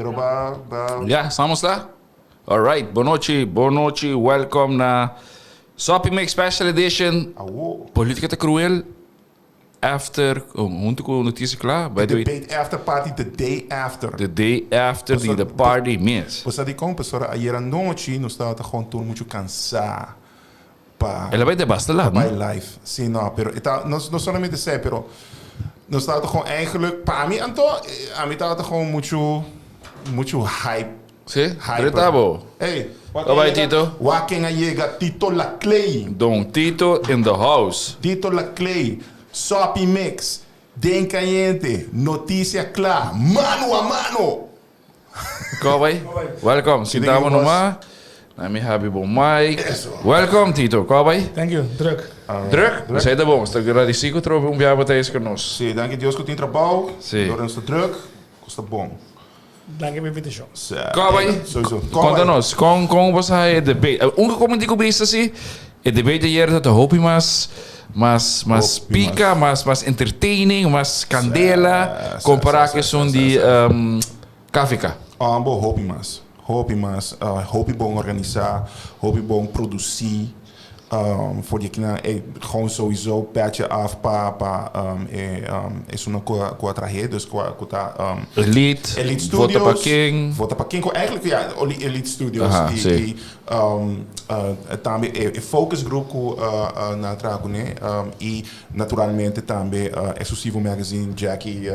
Pero Ja, estamos lá? Alright, boa noite, welcome na Soppy Mix Special Edition. Política te cruel. After, muito com notícia claro. The debate after party, the day after. The day after the party miss. Você sabe como, pessoal, ayer à noite nós estávamos com muito cansado. Ela vai de basta lá, não? Live. Sim, não, pero não somente sei, pero nós estávamos com eigenlijk, para mim, então, a mim estava com muito hype. Sim? Tá bom. Hey, como vai, Tito? Quem chega? Tito Laclay. Don Tito in the house. Tito Laclay. Soppy Mix, Den Caliente, notícia clara, mano a mano. Como vai? Welcome. Sintamos no mar. Nami happy bom mic. Welcome, Tito. Como vai? Thank you. Druk. Druk? Você tá bom. Está agradecido por um viagem para isso conosco. Sim, dank je Deus que eu tenho trabalho. Sim. Door is druk, custa bom. Dank je weer de show. Como vai? Sowieso. Conta-nos. Como você é debate? Como digo isso assim? O debate hier dat de hoop mas pica, mas entertaining, mas candela, comparar que são de Kafka. Hoop bom organizar, hoop bom produzir. Voor je gewoon sowieso petje af is een quadrahe, dus qua Elite Studios. Vota para quem eigenlijk ja, Elite Studios. Também focus group na trago, né? E naturalmente também exclusivo magazine Jackie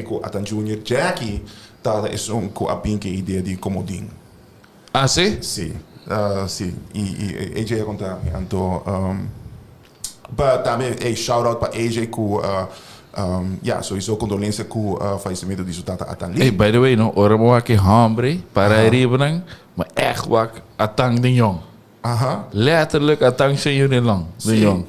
com Atan Junior. Jackie tá com a pinke ideia de comodinho. Ah, sim? Sim. Sim, e AJ ia contar, então, também shout-out para AJ com, sowieso condolência com o falecimento de Sultana Atan Lee. Hey, by the way, no, ora mo aqui hambre para arriba, maar echt wak Atang de Jong. Letterlijk Atang Senior de Jong. Sim.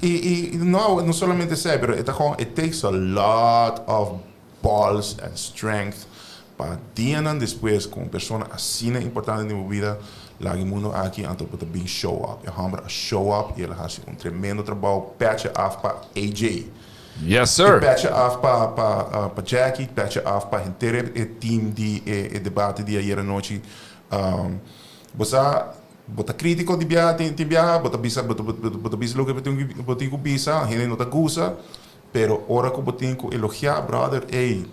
E não somente isso, mas it takes a lot of balls and strength. Para días después, con personas así importantes en mi vida, la mundo aquí antes de bem show up. Eu hammer show up e ele faz tremendo trabalho. Patch off para AJ. Yes, sir. Patch off para Jackie, patch off para inteiro o team de debate de ayer à noite. Bota crítico de viagem, bota bisa lo que botinho bisa, gente não tá gosta, pero ora que botinho elogiar, brother, hey.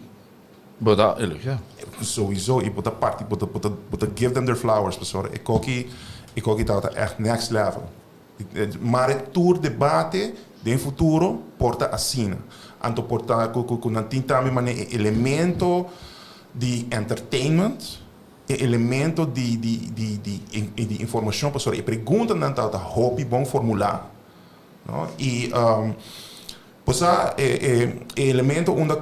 Bota elogiar. Sowieso, e bota parte, bota give them their flowers, pessoal. Ik ook dat echt next level. Maar het tour debate de futuro porta assim. Anto porta com também mané elemento de entertainment, elemento de informação, pessoal. E pergunta dan dat hobby bom formular, no? E posa elemento onde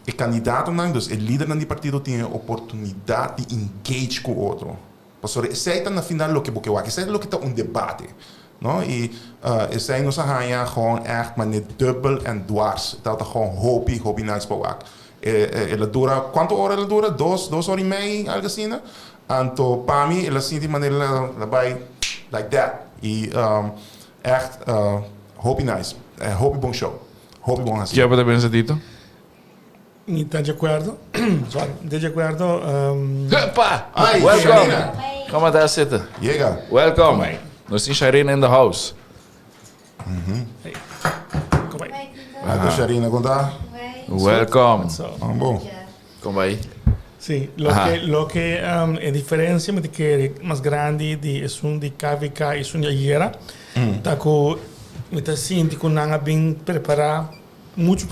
o candidato, dus o líder do partido tem a oportunidade de engage com o outro. Pastor, sei na final lo que boquewa, sei lo que tá debate, no? E sei nos arranha gewoon echt maar net dubbel en dwars. Dat gewoon hobby nice para ela dura, quanto hora ela dura? 2 horas e meia, algo assim, né? Então, para mim, ela sente maneira ela vai like that. E echt hobby nice, hobby bom show, hobby bom assim. Já pode pensar dito? Está de acordo? Sorry, está de acordo? Opa! Welcome! Come daar zitten. Chega. Welcome. Nós temos Sharina in the house. Hey. Kom aí. Sharina, contar? Welcome. Bom. Kom aí. Sí, lo que es diferencia de que más grande es un de KVK es un ayer, taco me está sintiendo que nada bien preparado, mucho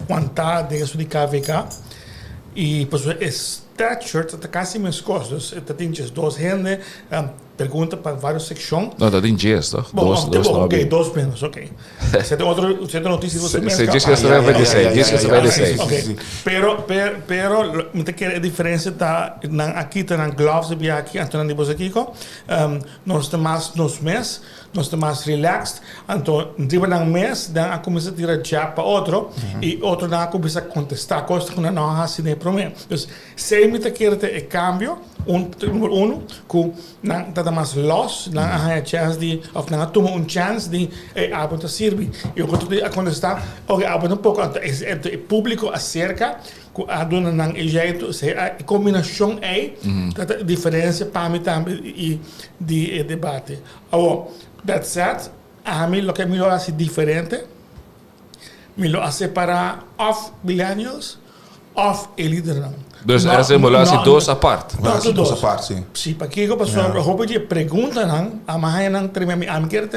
quantidade de eso de KVK y pues esta shirt está casi mis costos, está tienes 2 gente, pergunta para várias secções. Não, dat in jazz, toch? Ok, 2 menos, ok. Você tem outra notícia de você mesmo? Você disse que você vai dizer, disse que você vai dizer. Ok, pero muita que a diferença está aqui está na gloves de aqui, então de você aqui, nós estamos nos mês, nós estamos relaxed, então driba na mês, dan a começa a tirar jab para outro e outro dan a começa a contestar coisas que não há assim nem problema. Então, sei me querer el cambio, número uno, que nada más los, hay chance de, of nada toma chance de abonta sirve. Eu gostaria de contestar, abonta pouco, o público acerca, que a dona não é jeito, a combinação é, a diferença para mim também de debate. Agora, that said, a mim o que é melhor é diferente, melhor é separar of millennials, of liderança. Dus er zijn relatie doos apart. Relatie doos apart, sim. Sim, porque eu pessoal, eu vou pedir pergunta não, a mais não tremendo, a mim quer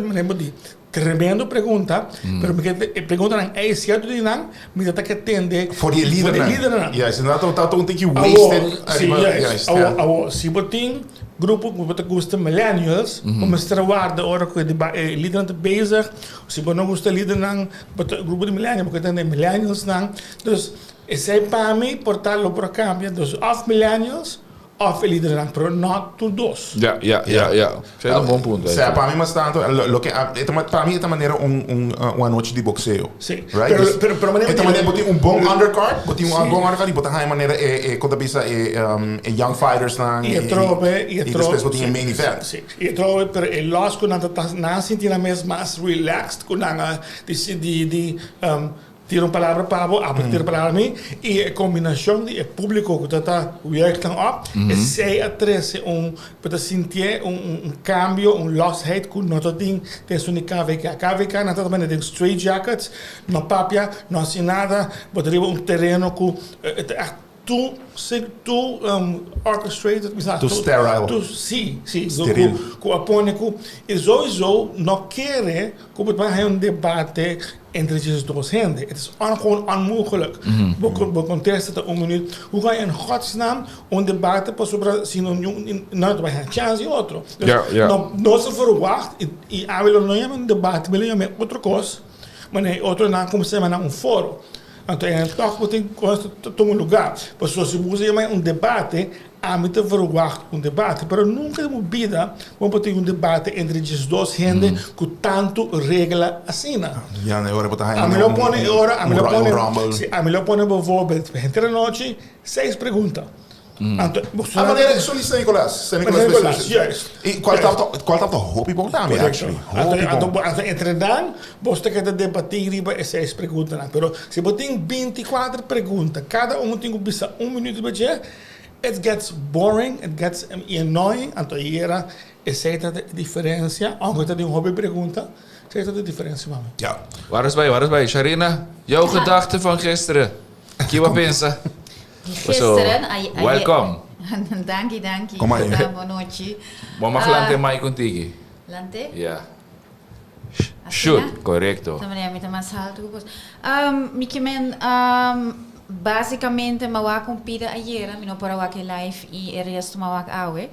me lembro de tremendo pergunta, pero me pergunta não é certo de não, me tem que atender. For die líder não. Yes, en dat een beetje wasted. Sim, se botin grupo que gosta millennials, vamos trabalhar da hora que o líder está bezig, se você não gosta líder não, grupo de millennials, porque tem millennials não, dus esse é para mim portarlo para cambia, dus of millennials of líder não, pero not to dos. Ja. Você é um bom ponto. Para mim, mas tanto, para mim é maneira uma noite de boxeo. Sim. Right? Pero maneira botar bom undercard, botar bom undercard, e botar a maneira quando pensa young fighters na e depois botar main event. Sim. E trovo per il loss con na sentir mesmo mais relaxed com na de tira uma palavra para você, tira palavra a mim, e a combinação de público que está werking op, é atrás para sentir cambio, losheid que nós temos no KVK. KVK nós também tem straight jackets, não papia, não assim nada, botaria terreno que tu orchestrated, tu sterile. Tu sim, com a pônico, e sowieso não quer que we debate entre deze doos handen. Het is gewoon onmogelijk. We contesten een minuut. Hoe ga je in godsnaam een debat sobre si no vai ter chance e outro? Não se verwacht, e a willen não é um debate, willen é outra coisa, mas outro não como se chama fórum. Então, toch tem que tomar lugar. Porque se você tem debate, há muito verwacht debate, mas nunca na vida vamos ter debate entre esses dois gente que tanto regla assim. Ja, nee, hoor, a melhor põe bijvoorbeeld entre a noite 6 perguntas. A maneira que solicita Nicolás. Yes. E qual tá o hobby bom também, actually. Entre dan, você quer debater riba 6 perguntas, pero se você tem 24 perguntas, cada tem que pensar 1 minuto para it gets boring, it gets annoying, então era essa é a diferença, aunque tem hobby pergunta, essa é a diferença, mami. Ja. Waar is bij? Sharina, jouw gedachten van gisteren. Wat pensa? Gisteren, welcome. Dankie. Kom maar. Boa noite. Vamos lante mai contigo. Lante? Ja. Shoot, correcto. Também é mais alto. Mikimen, basicamente, mawa compida ayer, mino para wak live e resto mawak awe.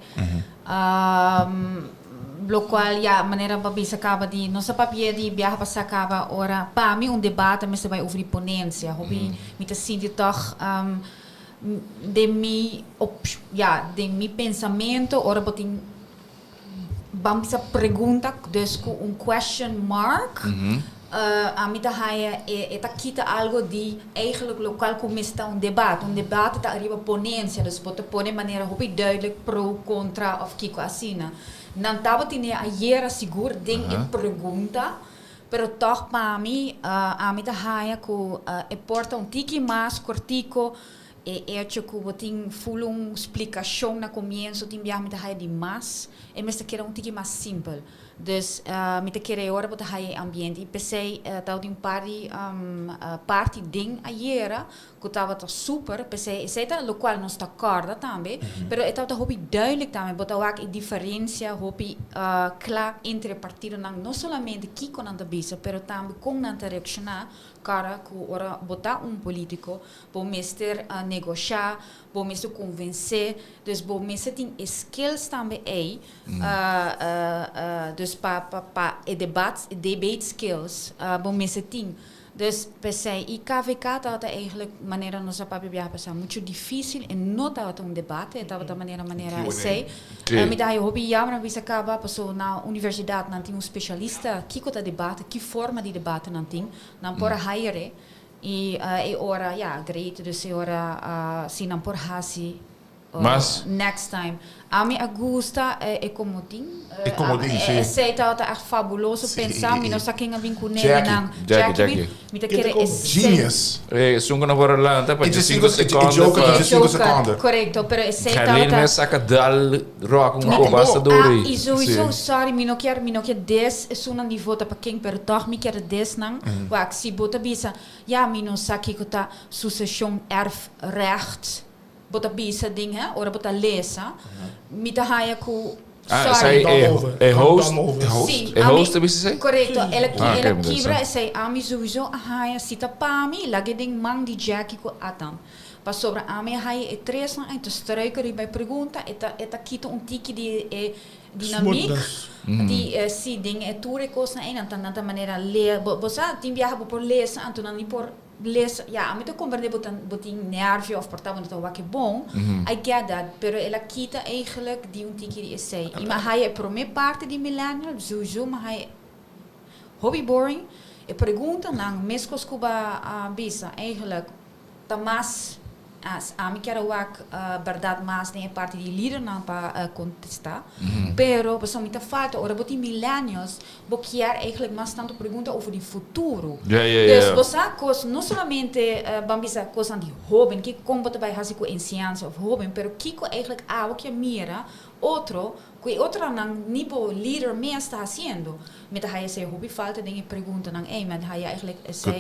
Lo qual ja maneira para bisa acaba de nossa papel de viajar para acaba ora para mim debate mas vai over die ponência hobby met sinto toch de mi pensamento ora botin vamos a pergunta dus com question mark a mim da haia tá kita algo de eigenlijk local começa debate tá arriba ponência dus bota pone maneira hobby duidelijk pro contra of kiko assina. Não estava tinha ayer seguro ding e pergunta, pero toch para mim a mim da haia que importa tiki mais cortico e que botin full explicação na começo tem bem a mim da haia de mais e mas quer tiki mais simples. Dus met de keren horen wat hij ambiente. E pensei dat een party ding ayer, que estava super. Pensei, zeker lo qual não está corda também. Pero estava hobby duidelijk também. Bota ook a diferença hobby claro entre partidos não somente aqui com a bisa, pero também com a reaccionar cara que ora botar político, bom mister negociar, bom mister convencer, dus bom mister tem skills também aí, dus pa debate skills, bom mister tem. Dus pensei, e KVK dat eigenlijk maneira nossa papel passar muito difícil e não estava debate, estava da maneira sei. Me dá eu hobby já, mas acaba passou na universidade não tem specialista que debate, que forma de debate não tem, não por hire. E ora, great, dus ora sinam por hasi. Mas? Next time. A mim gusta comodin. Comodin, sim. Sei tá echt fabuloso Sim. pensar, mi no saking abin kune Jackie. Mi te quere Genius. Sunga na voor land, hè? It's a 5 single seconden. joke. 5 seconden. Correcto, pero sei Galin tá me saca dal rock um basta dori. E sowieso, Sim. sorry, mi no quer des sunan niveau ta paking per toch mi quer des nang. Wa ik si bota bisa. Ja, mi no saki kota succession erfrecht. Bota bisa ding hè, ora bota lesa. Mi ta haya ku Sei host. Sim, host heb je zei? correcto. Ela mas quebra essa. e sei ami sowieso haya sita pami lagi ding mang di Jackie ko atam. Pas sobre ami haya tres na te struiker bij pergunta eta kito tiki di dinamiek. Die si ding toere kos na en tanta manera le bosa tim viaja por lesa anto ni por les a mim te compreende botin nervio of portava dat wat bom. I get that, pero ela kita eigenlijk die tiki die sei. Ima hij pro me parte di millennial, sowieso maar hij hobby boring. E pergunta nang mescos cuba bisa eigenlijk tamas as a mim quero wak verdade mas nem parte di líder não para contestar. Pero pessoal muita falta ora botin millennials boquiar eigenlijk mas tanto pergunta over die futuro. Dus você cos não somente bambisa coisa de hobby que como botar bij hasico em ciência of hobby, pero kiko eigenlijk o que mira outro que outra não nível líder me está haciendo. Met hij zei hobby falta dingen pergunta nang met hij eigenlijk zei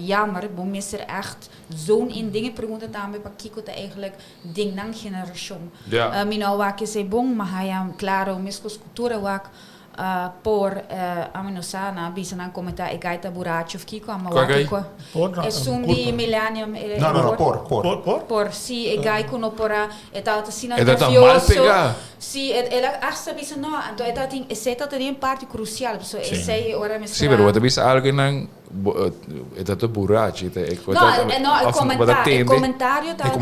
jammer bom is echt zo'n in dingen pergunta daarmee pa kiko te eigenlijk ding nang generation. Mina wak zei bom maar hij claro mescos cultura wak por aminosana bisa nang comentar gaita buracho of kiko ama wak es un di millennium No, por si gai kuno pora eta sina nervioso si ela asa bisa no então eta ting eseta tem parte crucial so sei ora me Sim, pero você bisa algo nang eta to burachi te el comentário tá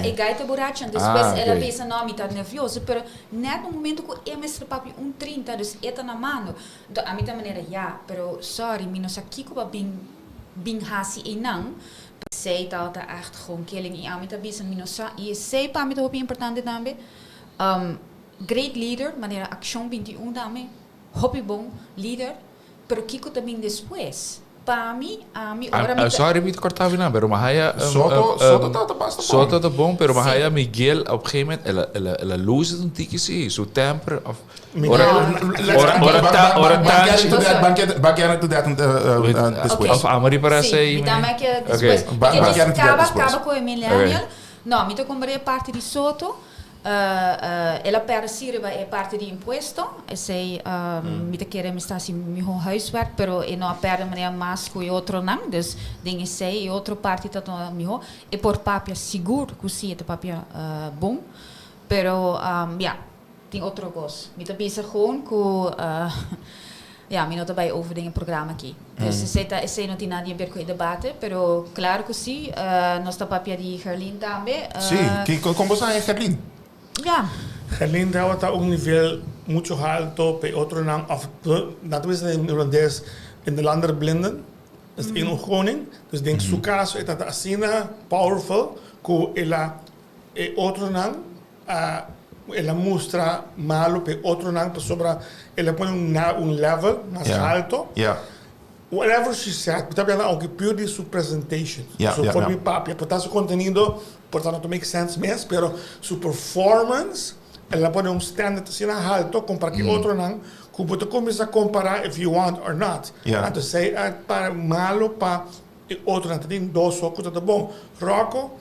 e gaita buracho depois ela bisa no mi tá nervioso pero net no momento que eu mestre papi 30 dus eta na mano então a minha maneira pero sorry mi no sakiko ba bin hasi inang sei tá echt gewoon killing e a minha bisa mi no sa e sei pa mi to importante também great leader maneira action 21 também hobby bom leader pero kiko também depois para mim ora sorry me cortar não pero Mahaya Soto tá bom pero Mahaya Miguel op een gegeven moment ela lose het tiki si so temper of Backyard to that this way. Of Amari para sei. Dame que depois acaba com o millennial. No, mi to comprei parte di Soto. Ela percebe é parte de imposto, sei me te querer me estar assim meu huiswerk, pero e não perde maneira mais com outro não, dus dingen sei outro parte dat meu e por papia seguro que se é papia bom, pero tem outro gosto. Me te pensa gewoon com mi não trabalho over dingen programa aqui. Dus sei não tem nada a ver com o debate, pero claro que sim, nós tá papia de Gerlin também. Sim, como você é Gerlin? Ja. Gerlin está a un nivel mucho alto, pe otro naam, of dat is in Hollands in de landen blinden, is in een koning, dus denk su caso es dat asina powerful, que ela otro naam, ela mostra malo, pe otro naam, pe sobra, ela pone un level más alto. Yeah. Whatever she said, but também aunque pure su presentation. So for me papi, portar su contenido, portar no make sense mesmo, pero su performance, ela pone un standard assim alto, compara que outro não, que você começa a comparar if you want or not. Então sei para malo para outro não tem dois socos tá bom. Rocco,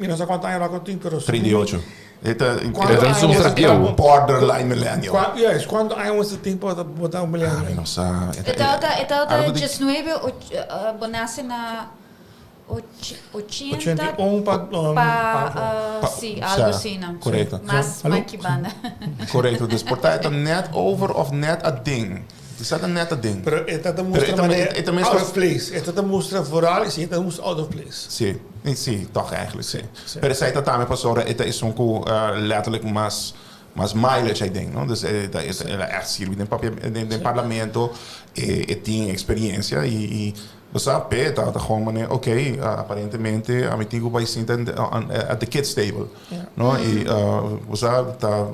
não sei quanto Rocco tem, pero 38. Itu um borderline millennial. Quando há um tempo para botar millennial. Não sei. Então, just 9 bonasse na 80 sim, algo assim, não. Correto. Mas que banda. Correto. Dus portar het net over of net a ding. Het is net a ding. Pero esta mostra out of place. Esta mostra vooral is esta mostra out of place. Sim, toch eigenlijk sim. Pero sei dat também pastora, esta is um letterlijk mas mileage I think, no? Dus ela echt sirve em parlamento e tem experiência e Você peta, tá gewoon mané, ok, aparentemente a mim tenho que sentar at the kids table, não? E você tá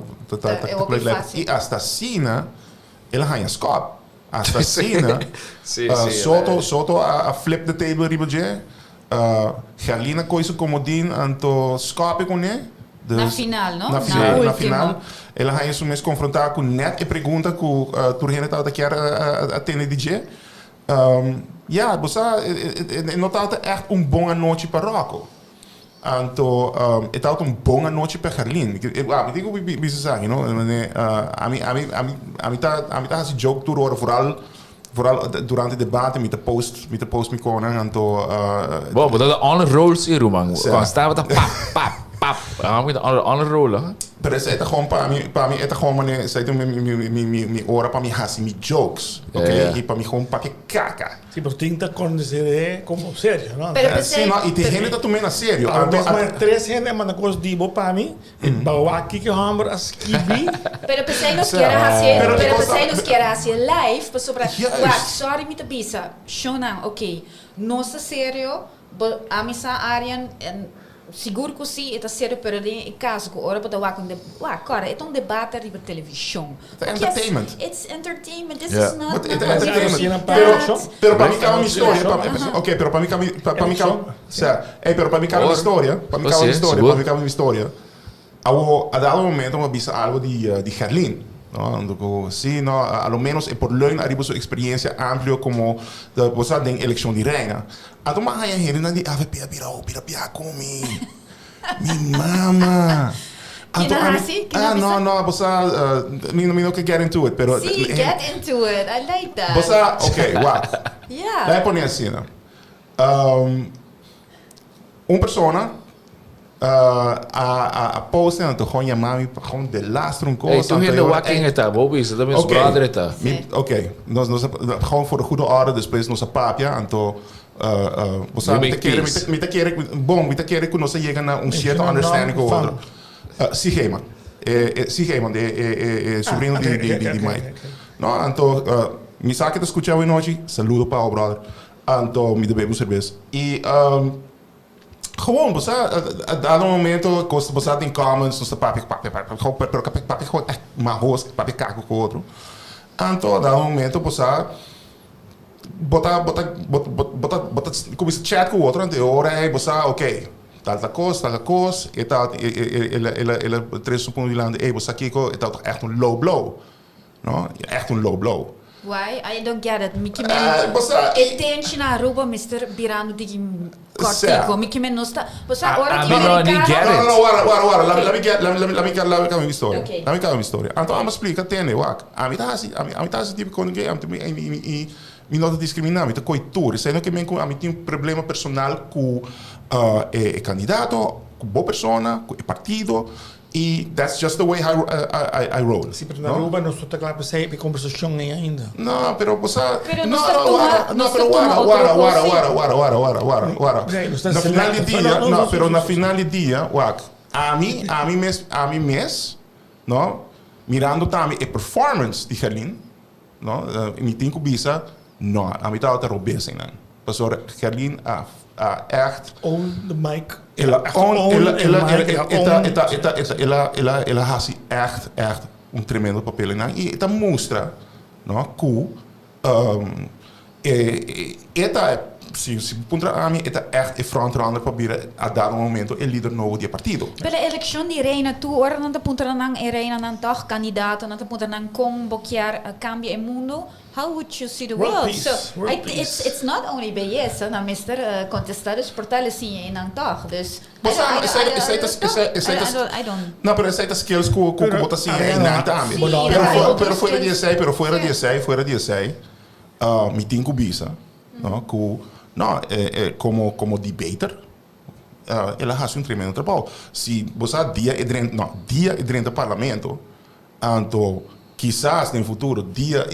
fácil. e hasta cena, ele ganha scope, hasta cena, Sim, soto a flip the table ribeje, Galina coisa como din anto scope com ele. Na final, não? Na última. final, ela vai isso mesmo confrontar com net e pergunta que o Turgene estava quer atender DJ. Você notava echt bom noite para Rocco. Então, estava bom noite para Carlin. Eu digo que você sabe, não? A mim tá esse jogo toda hora, vooral durante o debate met de post me konen en to Bom, dat de honor rolls hier, man. Gewoon staan we dan pap. Dan moet je de honor rollen. Maar het is gewoon para mim het gewoon wanneer zij doen mi ora para mi hasi mi jokes, oké? E para mi gewoon papi caca. Sí, pero tinta con ese como serio, ¿no? Pero Sim, não, e tem gente que também na sério. A vez mais três gente manda coisa de bo para mim, e bawa aqui que hamburger as kibi. Pero pensei nos quiera hacer, Pero pero cosa- pensei nos quiera hacer live, pues sobre, Juist. sorry mit bisa, shonan, ok, nossa sério, a missa Aryan seguro que sim, é sério, pero em caso que ora para com cara, é debate ali para televisão. Entertainment. It's entertainment. This Yeah. is not. But not entertainment. that. Pero para mim cabe uma história, ok, pero para mim cabe, pero para mim cabe uma história, para mim cabe uma história, para mim cabe uma história. A dado momento uma bisa algo de Gerlin. No, sí, no, a lo menos por leun arriba su experiencia amplio como de cosa de elección de reina. A tu más allá en die AVP pira con mi mama. No, bosa, me no que get into it, pero See, get into it. I like that. bosa, okay, wow. Yeah. Daí põe assim, persona a post en gewoon je mami gewoon de laatste een Hey, toen je de wakking het daar, Bobby, is dat mijn brother het daar. Oké, gewoon voor de goede orde, dus nos papia, anto me quiere que no se llega a un cierto understanding con otro. Sí, Gema. Sí, Gema, sobrino de Mike. No, anto, mi saque te escuchaba hoy noche, saludo para brother. Anto, mi debemos cerveza. Y gewoon, a dado momento, você tem comments, você papi gewoon echt maar host, papi caco com outro. Então, a dado momento, você bota começa a chat com o outro, então, ora, você, ok, tal coisa, e tal, ele três pontos de lande, você aqui, é tal, echt low blow, não? Echt low blow. Why? I don't get it. Miki men attention na Aruba, Mr. Birano di cortico. Miki men nosta. Bosa ora I don't get it. No, guarda. Let me tell you story. Okay. Let me tell you story. Anto ama explica tene, wak. A mim tá assim tipo quando que me não discriminar, me tá coitura. Sendo que a mim tem problema personal com candidato, com boa persona, com partido. E that's just the way I roll. Sí, pero na Aruba não está claro para sair para conversação nem ainda. No, pero pues Pero no, guarda. Na final de dia, no, pero na final de dia, wak. A mim mes, no, mirando também a performance de Gerlin, no, me tem que bisa, no, a mim tá outra robeza, né? Pastor Gerlin echt On the mic. ela has echt um tremendo papel na e ela mostra, não, que se contra a mim echt frontrunner para a dado momento o líder novo do partido. Pela eleição de reina tu ora não te punta nang reina nang toch candidato não te punta nang kong bokiar cambia o mundo. How would you see the world? It's not only beleza, na Mr. Contestar os portais assim em nang toch. Dus I don't. No, pero essa skills com bota assim em nang também. Pero fuera de sei, me tem que bisa, não, como debater. Ela faz tremendo trabalho. Se você dia e dentro do parlamento, então quizás no futuro dia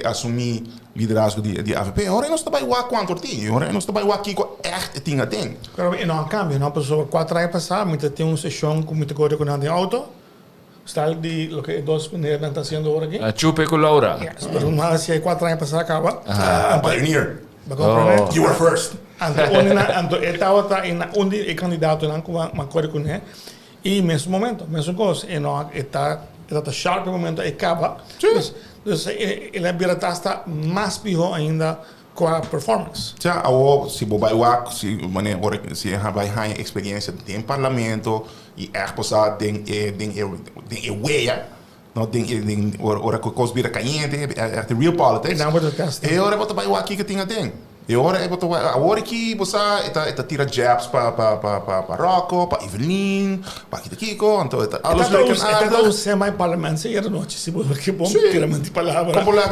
assumir liderazgo de AVP. Ora nós trabalhamos lá quanto tempo? Ora nós trabalhamos aqui com echt tinha tem. Pero não cambia, não passou 4 anos passados, muita tem uma sessão com muita coisa com de auto. Está de lo que dos maneiras estão fazendo agora aqui. Chupe com Laura. Yes, pero não se 4 anos passados acaba. Pioneer. Bagay You were first. Anto etawata ina undi candidato nan kuma makori kune e mesmo momento, mesmo coisa, e não está sharp momento e acaba. Dus ele vira tasta mais pior ainda com a performance. Ja, ou se bobai wak, se wanneer hoor ik, se vai gaan experiência in parlamento e echt posar ding weia. No ding ora cos bira caliente, echt the real politics. E não wordt het kast. E ora bota bai wak que tinha ding. E ora é bota agora que você eta tira jabs para Rocco, para Evelyn, para Kiko, então eta alles lekker aardig. Eta semi-parlamento, se era noite, se você que bom tiramento de palavra. Como lá?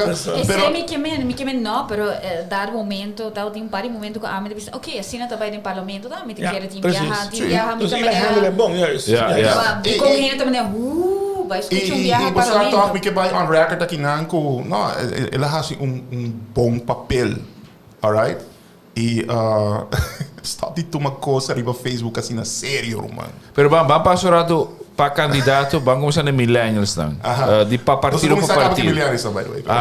Mi que no, pero dar momento, tal tem pari momento que a mim diz, ok, assim não tá vai no parlamento, tá? Me tem que ir viajar, dus ele handle é bom, juist. Ja. E com ele também vai escutar viajar para parlamento. E você que vai on record aqui não, ele faz bom papel. Alright? E stop de tomar coisa arriba Facebook assim na sério, mano. Pero vamos passar para candidato, vamos começar de millennials dan. De partido para partido.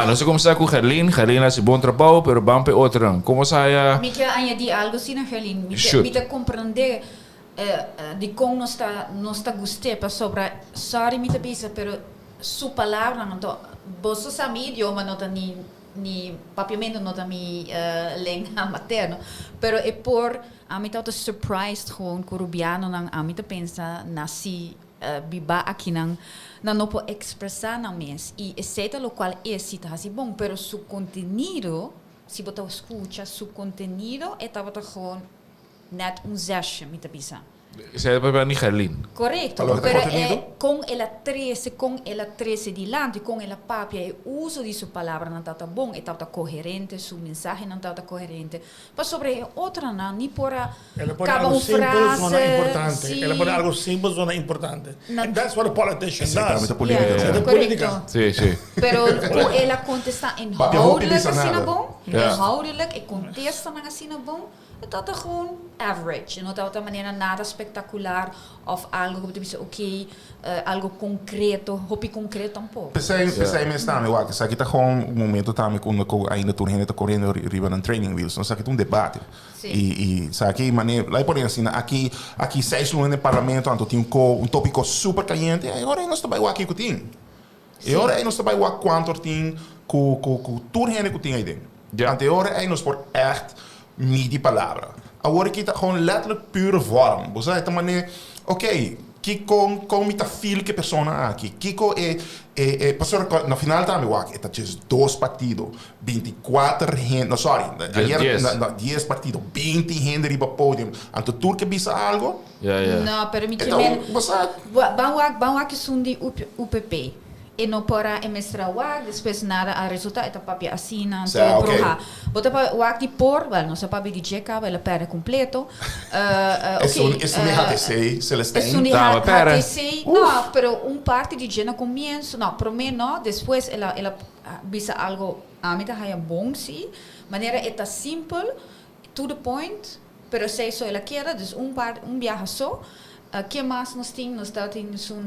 Nós começar com Gerlin. Gerlin faz bom trabalho, pero vamos para outro. Como saia? Me quer añadir algo assim na Gerlin. Me te compreender de como não está gostei para sobre. Sorry, me te bisa, pero sua palavra não tô. Você sabe idioma não tá ni papiamento não tá mi língua materna, pero é por a mim tá surprised gewoon curubiano nang a mim tá pensa nasi biba aqui nang não pode expressar na mês e exceto lo qual é se tá assim bom, pero su contenido se você escuta su contenido é tá gewoon net zesje me tá pensa. Zij hebben niet Gerlin. Correcto, pero con el 13 di lante, con el papia, el uso de su palabra não está bom, está coherente, su mensaje não está coherente. Mas sobre outra não, nem por cada frase, importante. Ela pode algo simples, zona importante. And that's what a politician does. Correcto. Sí, sí. Pero ela contesta inhoudelijk assim bom, inhoudelijk, e contesta assim bom. Dat is gewoon average. Não de maneira nada espetacular of algo que você algo concreto, hobby concreto um pouco. Pensei mesmo também, eu acho que está com momento também quando ainda tu ainda está correndo riba na training wheels, não sabe que um debate. E sabe que maneira, lá por assim, aqui 6 lunes no parlamento, então tinha tópico super caliente, e agora nós estamos aqui com tem. E agora nós estamos aqui quanto tem com tu ainda que tem aí dentro. Então agora nós por echt niet die palavra. Agora que está gewoon letterlijk pure vorm. Você está maneira, ok, que com mita feel que persona aqui. Kiko pastor na final também o aqui, está just 2 partidos, 24 gente, no sorry, 10 partidos, 20 gente riba podium. Anto tu que bisa algo? Não, pero me que men. Vamos aqui são de UPP. E não para mestrar o depois nada a resultado é papia assina então proha bota para o de por não se para de jeca ela perde completo isso nem HTC Celestine isso nem HTC não pero parte de gena comienzo não para mim não depois ela bisa algo a mim tá bom sim maneira é simple to the point pero sei só ela quer dus viaja só que mais nós temos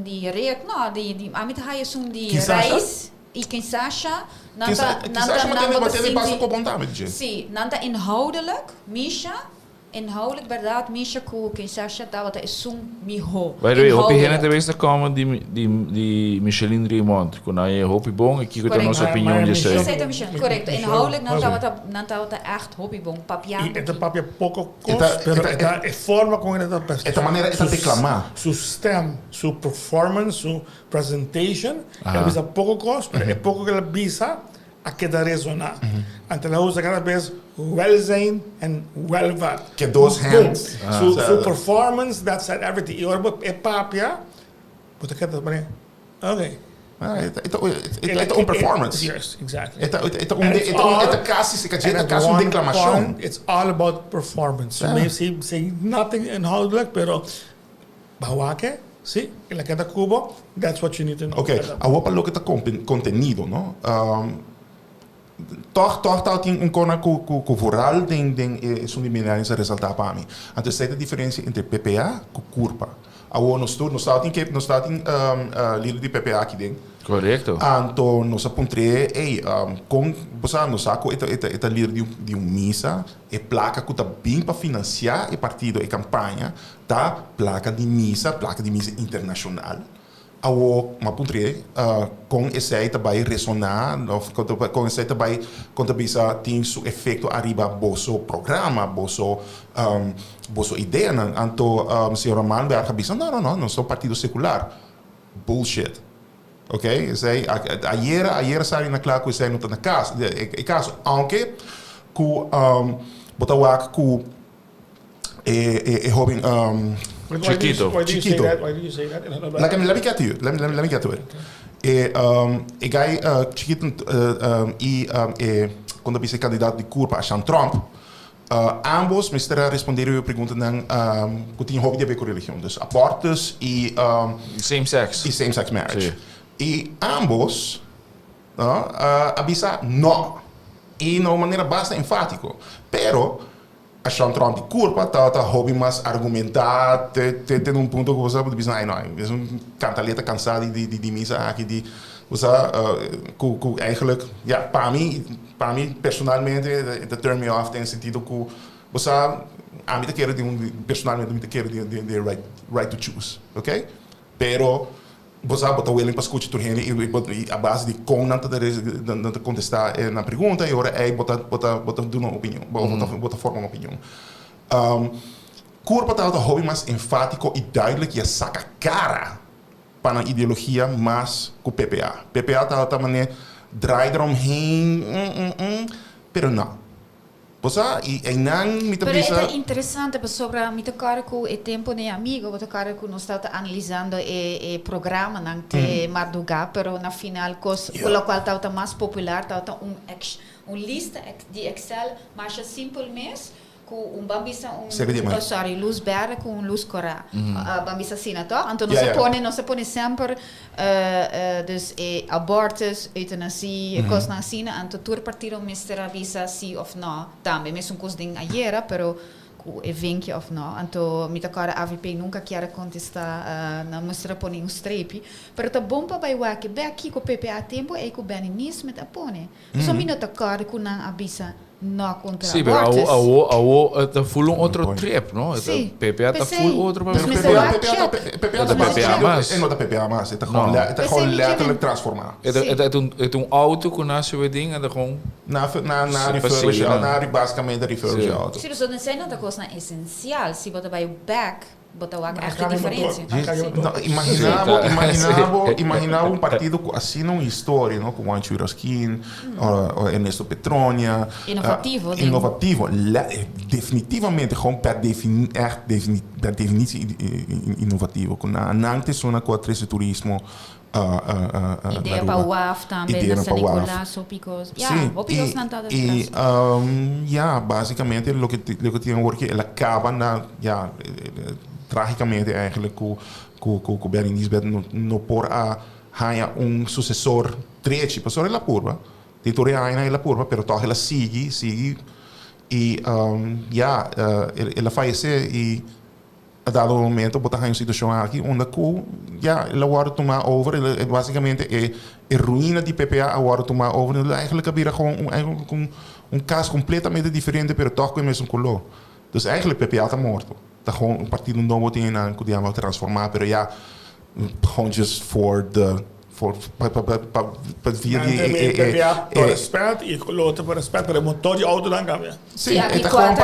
de reet, não, a mim tá são de reis e quem sacha, não sim, não tá inhoudelijk, Misha, inhoudelijk verdade, Misha com quem sacha tá wat is miho. By the way, hoop je te wees te komen die Michelin Raymond, kon hij hoop je bom, ik kijk het onze opinie dus. Correct, inhoudelijk não tá echt hoop je bom, papiano. E esta papia pouco cost, pero é forma como ele está. Esta maneira é declamar. Su stem, su performance, su presentation, ele bisa pouco cost, pero é pouco que ele bisa a que da resonar. Então ela usa cada vez welzijn en welvaart. Que 2 hands. Su performance, that's everything. E agora é papia, você quer também. Ok. É um performance. Yes, exactly. É quase uma declamação. It's all about performance. So maybe say nothing inhoudelijk, pero bahwake, sim, ela quer cubo, that's what you need to know. Ok, agora para lo que está contenido, não? Toch tem cona com rural tem são diminuições resultar para mim. Então essa é a diferença entre PPA e CURPA. Awo no staat in líder de PPA aqui dentro. Correcto. Anto nos apuntre, com você nos saco eta líder de misa, e placa que tá bem para financiar o partido e campanha, tá placa de misa internacional. Awo mapuntre, com esse aí vai ressonar, com esse aí vai contabilizar tem seu efeito arriba bosso programa, bosso ideia, anto senhora Man vai acabar não sou partido secular, bullshit. Ok? Ayer sabe na claro que isso aí não está na casa. É caso, aunque que botawak que é jovem Chiquito. Why do you Chiquito. say that? Why do you say that? let me get to you. Let me get to it. E guy chiquito quando você candidato de curva a Trump, ambos me estará respondendo a pergunta que tinha hobby de ver com religião, dus abortos e Same sex. same-sex marriage. Sí. E ambos avisa não. E de uma maneira bastante enfática. Pero, a Trump de curva está hobby mais argumentar, tem um ponto que você pode dizer, não, é um cantaleta cansado de misa aqui, de você, eigenlijk, ja, para mim personalmente, het turn me off, tem sentido que você, a mim quer personalmente, me quer de right to choose, ok? Pero, você bota o willing para escutar tudo e a base de como não contestar na pergunta e agora é bota dar uma opinião, bota formar uma opinião. Curva está hobby mais enfático e duidelijk je saca cara para a ideologia mais que o PPA. PPA está maneira draai eromheen, pero não. Você e não me Pero é interessante sobre me tocar com o tempo de amigo, me tocar com nós está analisando o programa não te madrugar, pero na final pelo qual está mais popular, está lista de Excel, mas simplesmente com bambisa sorry, luz verde com luz cora. Bambisa sina toch? Então não se põe sempre dus abortus, eutanasia, coisas assim, então todo partido mister avisa sim ou não. Também mesmo coisa ding ayer, pero evento of não. Então me tocar a AVP nunca quer contestar, não mostra põe streep, pero tá bom para vai que be aqui com PPA tempo e com benis met a põe. Só me tocar com não avisa no contra Sí, pero a está full outro trip, ¿no? Sí. PPA está full outro para PPA mais. É não da PPA mais, é gewoon letterlijk transformar. Het een auto com nasce o ding en gewoon Na refurbish, basicamente refurbish auto. Sim, só não sei não da coisa essencial, se botar vai back, botar o a diferença. Imaginava partido que assina uma história, não, com Juan Churrasquín, ou Ernesto Petronia. Inovativo. Definitivamente, gewoon per definitie inovativo. Antes una com a turismo. Ideia para o UAF também, na San Nicolás, Opicos. Opicos não está e basicamente, o que tinha hoje, ela acaba tragicamente eigenlijk que Berenice não por a ganhar sucessor trecho, passou ela curva, titoria ainda ela curva, pero toch ela sigue e ela falece e a dado momento botar em situação aqui onde ela agora tomar over, basicamente é ruína de PPA agora tomar over, ela eigenlijk vira gewoon caso completamente diferente, pero toch com o mesmo color. Dus eigenlijk PPA está morto. Está gewoon een partido novo tem que digamos transformar, pero gewoon just for via PPA por respeito e o outro por respeito, pero o motor de auto dan cambia. Sim, é gewoon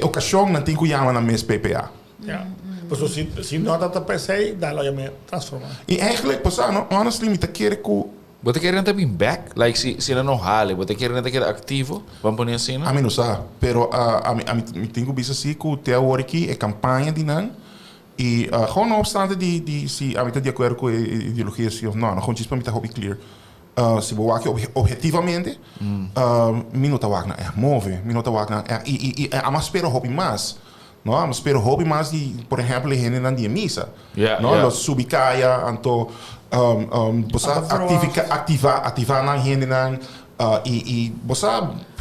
ocasião não tem que chamar na mesma PPA. Ja. Dus se não está PC, dan lo je meer transformar. E eigenlijk, honestly, me te querer que Você quer também back? Like, se ela não hale, você quer ativo? Vamos pôr assim, a mim não sabe, pero a mim tenho visto assim que o teórico é campanha de não e gewoon não obstante se a mim está de acordo com a ideologia sim ou não, gewoon diz para mim está hobby clear. Se vou aqui objetivamente, mim não está wagner move, mim não está wagner e a mais espero hobby mais. No, mas espero hobby mais de, por exemplo, gente na dia misa. Los subicaya, anto você ativar na gente na e você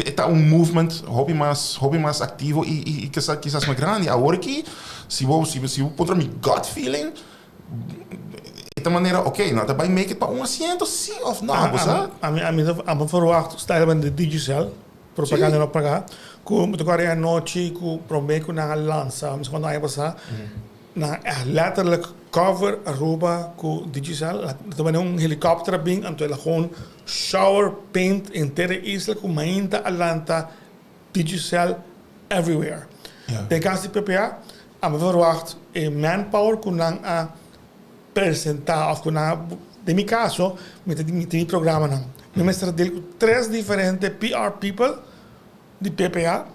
está movement hobby mais ativo e quizás mais grande. Agora que se eu pôr mi gut feeling, de maneira, ok, nou, daarbij make it para um assento, sim of não, você? A mim verwacht, stijl van de Digicel, propaganda no pagar, com muito agora é a noite, com prometo na lança, mas quando aí passar, na letterlijk cover Aruba com Digicel, também helikopter bing, en toen gewoon shower paint inteira isla com mainta Atlanta, Digicel everywhere. De caso de PPA, a mim verwacht manpower com a percentual of de mi caso met mi programa nan mi mestra dele com 3 diferentes PR people de PPA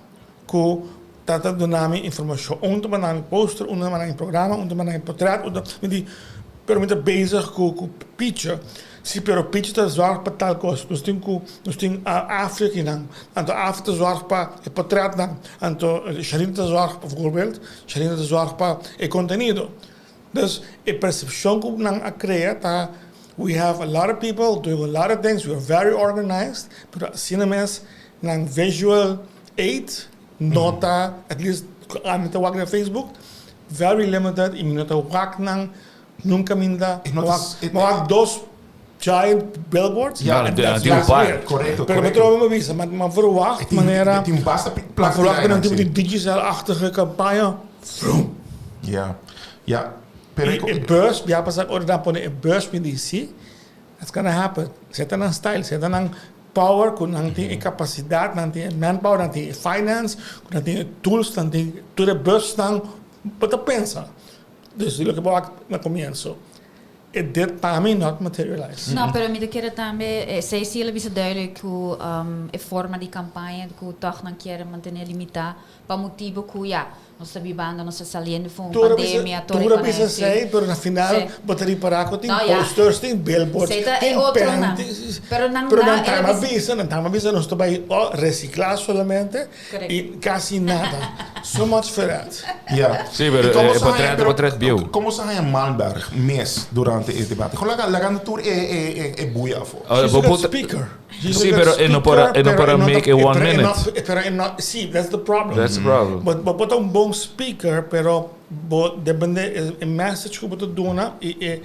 com tata donami informação onde manami poster onde manami programa onde manami portret onde pero met bezig com pitch se pero pitch tá zorg para tal coisa nós tem a África nan anto África zorg para o portret nan anto Sharin tá zorg para bijvoorbeeld Sharin tá zorg para o conteúdo. Dus a perception que nós criamos, we have a lot of people doing a lot of things. We are very organized. But cinemas, nang visual aid, nota, at least aan het werk op Facebook, very limited. In het werk nang nunca minda. Maar 2 giant billboards. Ja, correcto. Pero met trouwen we wisten, maar verwacht manera. Maar verwacht een type die Digicel-achtige campagne. Ja. Beurs, ja, pas ora dan pone beurs PDC. It's gonna happen. Zeta ng style, zeta ng power, kung nanti capacidad, nanti manpower, nanti finance, kung nanti tools, nanti to the beurs ng pata pensa. Dus lo que bawa na comienzo. It did para mí not materialize. No, pero mi quiere también, sei sim ele bisa duidelijk hoe a forma de campanha, que toch não quer manter limitar, para motivo que ja, nós estamos vivendo, nós estamos saindo de uma pandemia, tudo bisa sei, pero na final bateria para com tem posters, tem billboards, tem pen, pero não tama bisa nós estamos aí reciclar solamente e quase nada. So much for that. Ja. Sí, pero portret bio. Como se chama Malmberg mes durante esse debate? Como la candidatura é boa for. She's a good speaker. Sí, pero no para make it 1 minute. Pero sí, that's the problem. That's the problem. But un bom speaker, pero depende el message que você dona e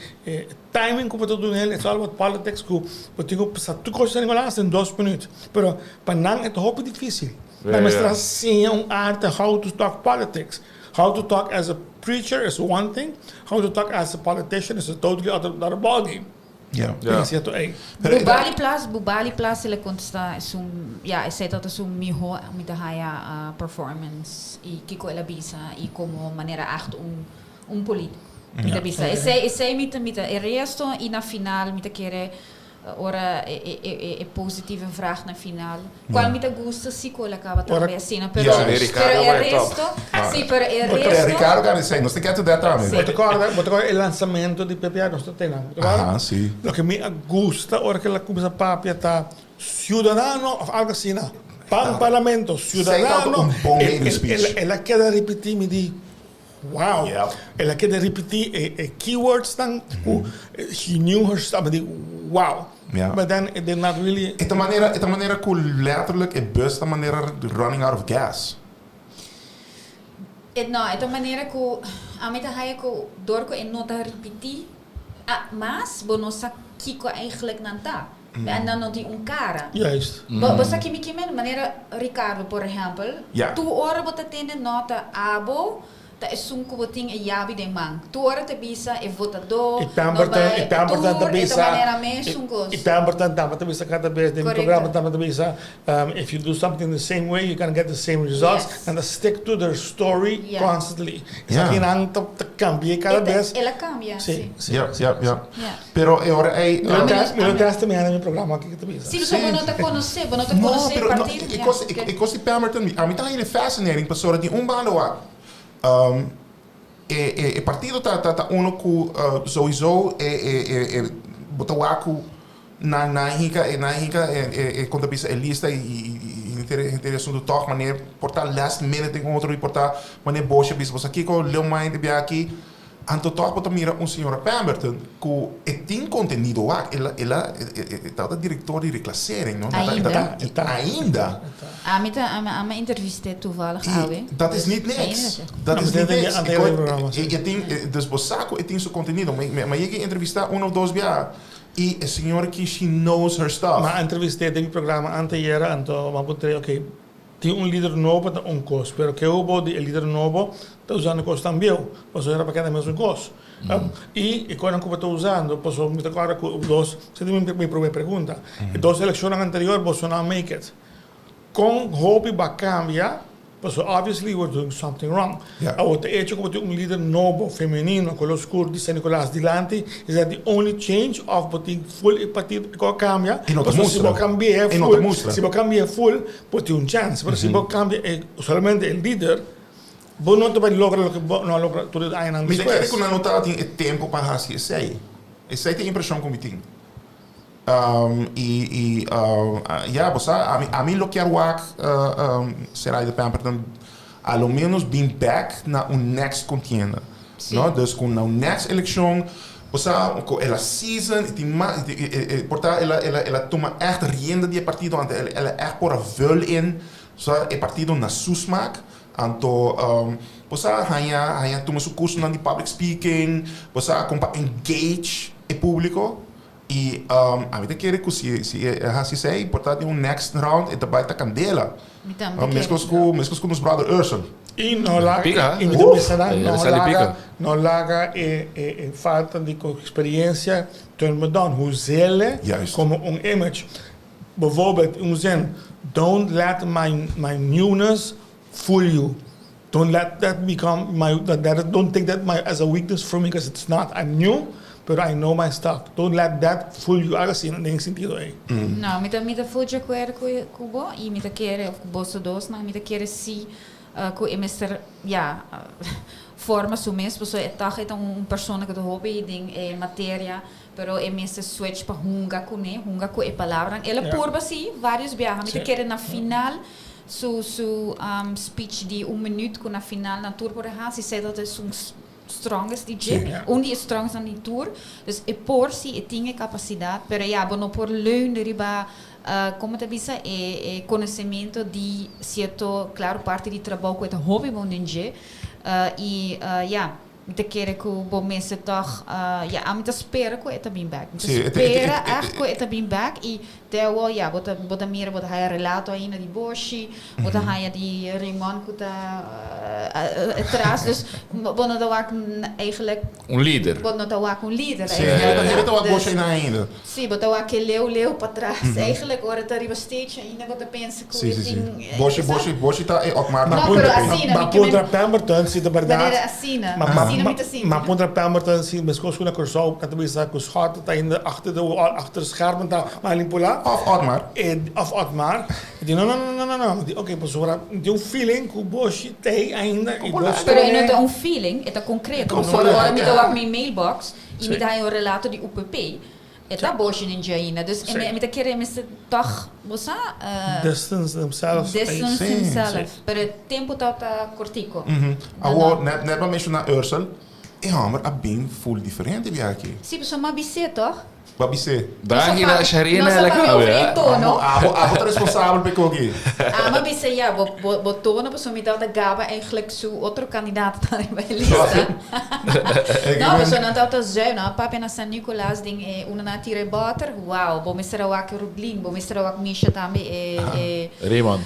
timing que você dona, it's all about politics que você tem que passar tudo coisa em 2 minutos. Pero para não é tão difícil. Mas assim é arte how to talk politics. How to talk as a preacher is one thing. How to talk as a politician is a totally other ballgame. Ja. Bubali Plus ele contesta é sei dat é melhor mit a performance e kiko ela bisa e como maneira acht político. Mit bisa. Sei mit a resto e na final mit querer ora é positiva vraag na final. Qual me gusta se qual acaba também assim, pero resto, sim, pero resto. Ricardo kan dizer, nós temos que ter também. Botar o lançamento de PPA nós temos. Ah, sim. Lo que me gusta ora que ela começa a papia tá ciudadano of algo assim, parlamento ciudadano. Ela quer repetir me di wow. Ela quer repetir keywords dan. She knew her stuff, me di wow. Ja. But then they're not really. Het is een manier que letterlijk het bus de manier running out of gas. Het é uma maneira que a meta haia que door que nota repetir, mas bonosa kiko eigenlijk não tá. En dan não tem cara. Juist. Você aqui me queima de maneira Ricardo, por exemplo. Tu ora você tem nota abo. Dat is zo'n kuboting e yabi de man. Tu ora te bisa e votador. Importante bisa cada vez de programa te bisa. If you do something the same way, you're gonna get the same results. Yes. And stick to their story constantly. Isso aqui não te cambia cada vez. Ela cambia. Sim. Ja. Pero agora é. Eu teste também no meu programa aqui que te bisa. Sim, você não te conhece, partido. Ik kost die Pemberton. A mim tá ainda fascinating, pessoa de bando lá. O partido tá uno que sowieso botawaku na hinka quando pensa lista e interesse do toque maneira portar last minute tem outro e portar maneira boa bis você aqui com leu mais de aqui anto toque botar mira senhora Pemberton que tem conteúdo lá ela tá diretor de reclassering não ainda Aan mijn interview toevallig alweer. Dat is niet niks. Dat is niet niks. Eu tenho, desbosaco, eu tenho seu conteúdo, mas eu que entrevistar dos dias. E a senhora que she knows her stuff. Maar entrevistei tem programa anterior, então vamos encontrar, ok, tem líder novo da cos, pero que o líder novo está usando cos também, pois era para cada mesmo cos. E quando eu estou usando, pois me agora com dos, você tem me pergunta. E dos eleições anteriores, você não make it. Com hobby para cambiar, pois obviously we're doing something wrong. Yeah. O hecho como tem líder novo feminino com os cor de San Nicolás dilante, is that the only change of putting full partido que cambia. E não te se você cambiar full, se você cambiar full, pode ter chance. Mas se você cambiar solamente o líder, você não vai lograr o que não logra tudo aí na Mas eu quero que eu não tenha tempo para fazer isso aí. Isso aí tem a impressão que eu tenho. Você, a mim lo que eu será de Pamperton, ao menos being back na next contienda. No? Dus com na next eleição, você, ela season, portanto, ela toma echt rienda die partido, ela echt por a vul in, so e partido na susmaak. Então, você hanya toma seu curso na public speaking, você compa engage o público. E a mim quer que se sei, portanto, next round é também a candela. Mesmo com os brother Ursel. E não larga, não larga falta de experiência, turn me down, hoe zelle, como image. Bijvoorbeeld, zin, don't let my newness fool you. Don't let that become don't take that as a weakness for me, because it's not. I'm new. But I know my stuff. Don't let that fool you. Assim, não tem sentido aí. Não, me full de acordo com o e me quer com bolso dos, não me quer se com emester forma so mesmo, pessoa é tá então pessoa que do hobby em matéria, pero emester switch para hunga com é palavra. Ela por assim vários viagens, me quer na final su speech de minuto com na final na tour por a se sei dat is strongest DJ, only is strongest aan die tour. Dus e portie, e tinha capacidade, pero bono por leun deriba, como te bisa, conhecimento de certo, claro, parte de trabalho com o hobby bom DJ, te quer que o bom mês toch, a mim te espera que eta bem back. Te espera echt que eta bem back e te bota meer bota hij relato aí na di Boshi, bota hij die Raymond que tá atrás, dus bota da wak eigenlijk líder. Bota da wak líder. Sim, bota wak Boshi ainda. Sim, bota wak leu para trás. Eigenlijk ora tá riba stage ainda bota pensa que Boshi tá Otmar. Maar contra Pemberton zit er verdade. Maar contra Pemberton zie je schoon naar Corso, dat we zeggen schot dat in de achter de schermen daar maar limpola of Otmar. Die no. Oké, pues ora die feeling que Bosch tem ainda e Bosch. Pero não é um feeling, é concreto. Só agora me dá minha mailbox e me dá um relato de UPP. Eta Bosch ninja ainda. Dus me te querer me toch você distance themselves. Pero o tempo tá cortico. Agora, net para mencionar Ursel, maar a bem full diferente via aqui. Sim, pessoal, mas bise toch? Babise. Daí na Sharina ela A responsável por aqui. Maar bise botono pessoal me dá da gaba eigenlijk zo outro candidato tá na lista. Não, pessoal não tá zo, não, papi na San Nicolás ding una na tire butter. Wow, bom misera wak Rublin, bom misera wak Misha também Raymond.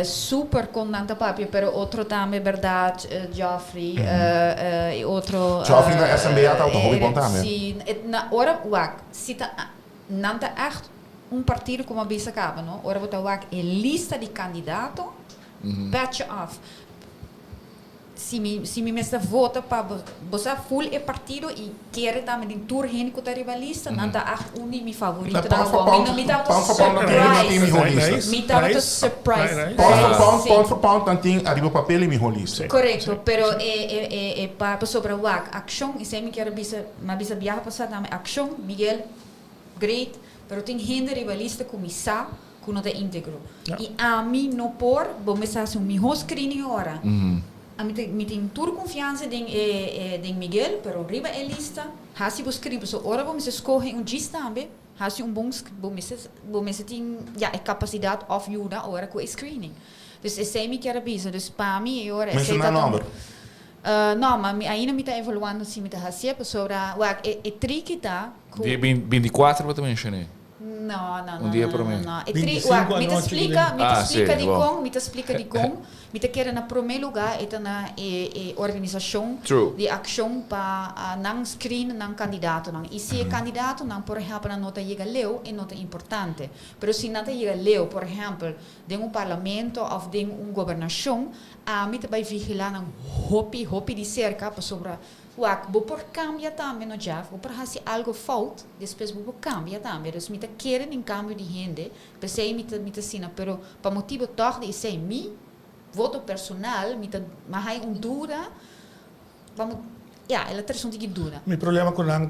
Super contente papi, pero outro também verdade Geoffrey e outro Geoffrey na SMBA tá hobby bom também. Sim, na hora wak cita nanta echt partido como a bisa acaba, não? Ora bota wak lista de candidato, batch off. Se me mesta vota para você full partido e quer também de tour heen com a rivalista, nanta echt uni mi favorito. Me dá surprise. Pound for pound, dan ting arriba papel e mi holista. Correcto, pero para sobre wak action, e se me quer bisa viaja passada na action, Miguel, great, pero tem hinder rivalista com misa, com o de íntegro. E a mim no por, bom me sa mi host screening ora. Me tem tour confiança em Miguel, pero riba é lista. Hasi bo scrivo so ora vamos escolher gis também. Has bom mensen tem ja, capacidade of ajuda ora com screening. Dus é sempre que era bisa. Dus para mim agora Mencionar número. não, mas ainda me está evaluando se me está fazendo sobre é tricky tá. Dia 24 wat mentionei. Não. dia para mim. É 25 me explica de bom. como, me explica de como. Me quer na primeiro lugar é na organização True. de ação para não screen não candidato não. E se é candidato não, por exemplo, não está chega leu é nota importante. Pero se não está chega leu, por exemplo, de parlamento ou de governação, a mim vai vigilar não hopi de cerca para sobre vou por cambia também no já, vou por fazer algo falta, depois vou cambia também. Então, me querem em cambio de gente, pensei me sina, pero para motivo toch de ser mi voto personal, mas hay dura, vamos, ela ter um dura. Meu problema com nang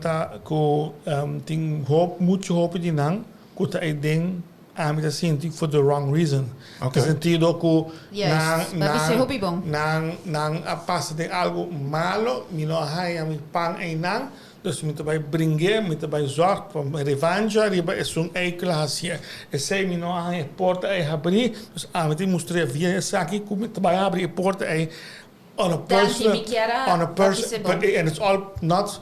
tem muito hope de nang, que tá aí dentro, me tá sentindo for the wrong reason. Okay. No sentido que nang passa de algo malo, me não hay a mi pan aí nang, dus me vai brincar, me vai zorg para revanche, riba é eikele hasia. E sei me não hay porta aí abrir, dus me tem mostrar via essa aqui como me vai abrir porta aí on a person, and it's all not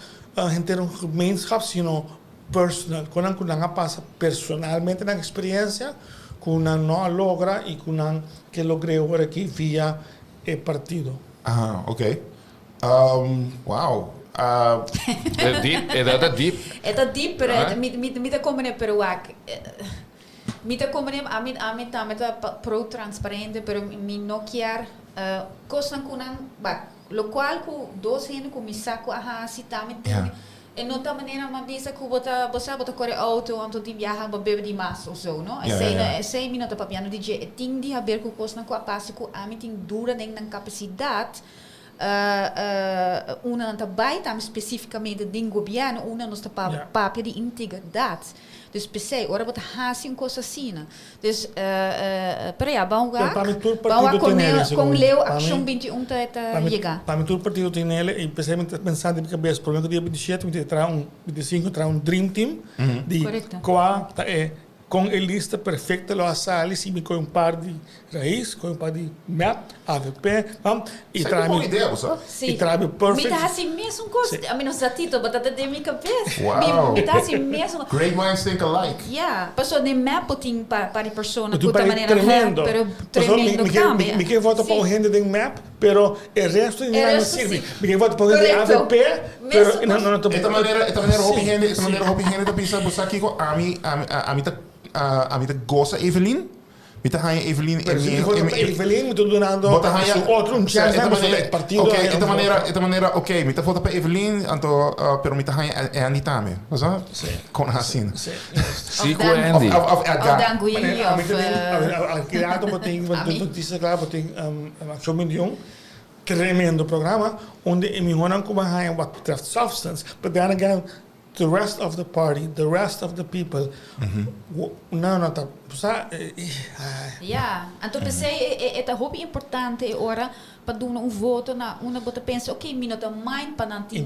inteiro gemeenschap, sino personal. Quando nang passa personalmente na experiência, quando não logra e quando que logrei agora aqui via o partido. Ah, ok. Wow. É deep, é deep. É deep, pero me tá como pero me tá como a mim tá pro transparente, pero me não quer coisa com lo qual com dois gente com me saco se tá me e não tá maneira uma vez que bota corre auto onde de viajar para beber demais ou so, não? Sei me não tá papiando de ting de haver com coisa com a passe com a mim tem dura dentro da capacidade una não está especificamente do governo, uma não está papel de integridade. Dus per se, ora wat haast coisa assim. Dus para já, vamos com Leo Action 21 tá chegar. Para mim todo partido tem nele e pensando de cabeça, por exemplo, dia 27, me terá 25 terá dream team de qual tá com a lista perfeita lo assali se me com par de raiz, com par de map, AVP, e traz uma ideia, sabe? E traz perfect. Me dá assim mesmo coisa, a mim não satito, batata de minha cabeça. Wow. Me dá assim mesmo. Great minds think alike. Yeah, passou de map tem para a pessoa de maneira tremendo, tremendo cambia. Me quer voltar para o rende de map, pero o resto não serve. Me quer voltar para o rende de AVP, pero não esta maneira hobby gente tá pensando você aqui com a mim tá gosta Evelyn. Me tá ganhando Evelyn Evelyn me tô donando outro chance para partido. Ok, esta maneira, ok, me tá volta para Evelyn, então pero me tá ganhando Andy também, sabe? Com assim. Sim, com Andy. Criado botem notícia claro botem Action Million. Tremendo programa onde me horan como há what betreft substance, but then again the rest of the party, the rest of the people, não tá. Ja, então pensei é hobby importante ora para dar voto na uma bota pensa, ok, minuto mind para não ter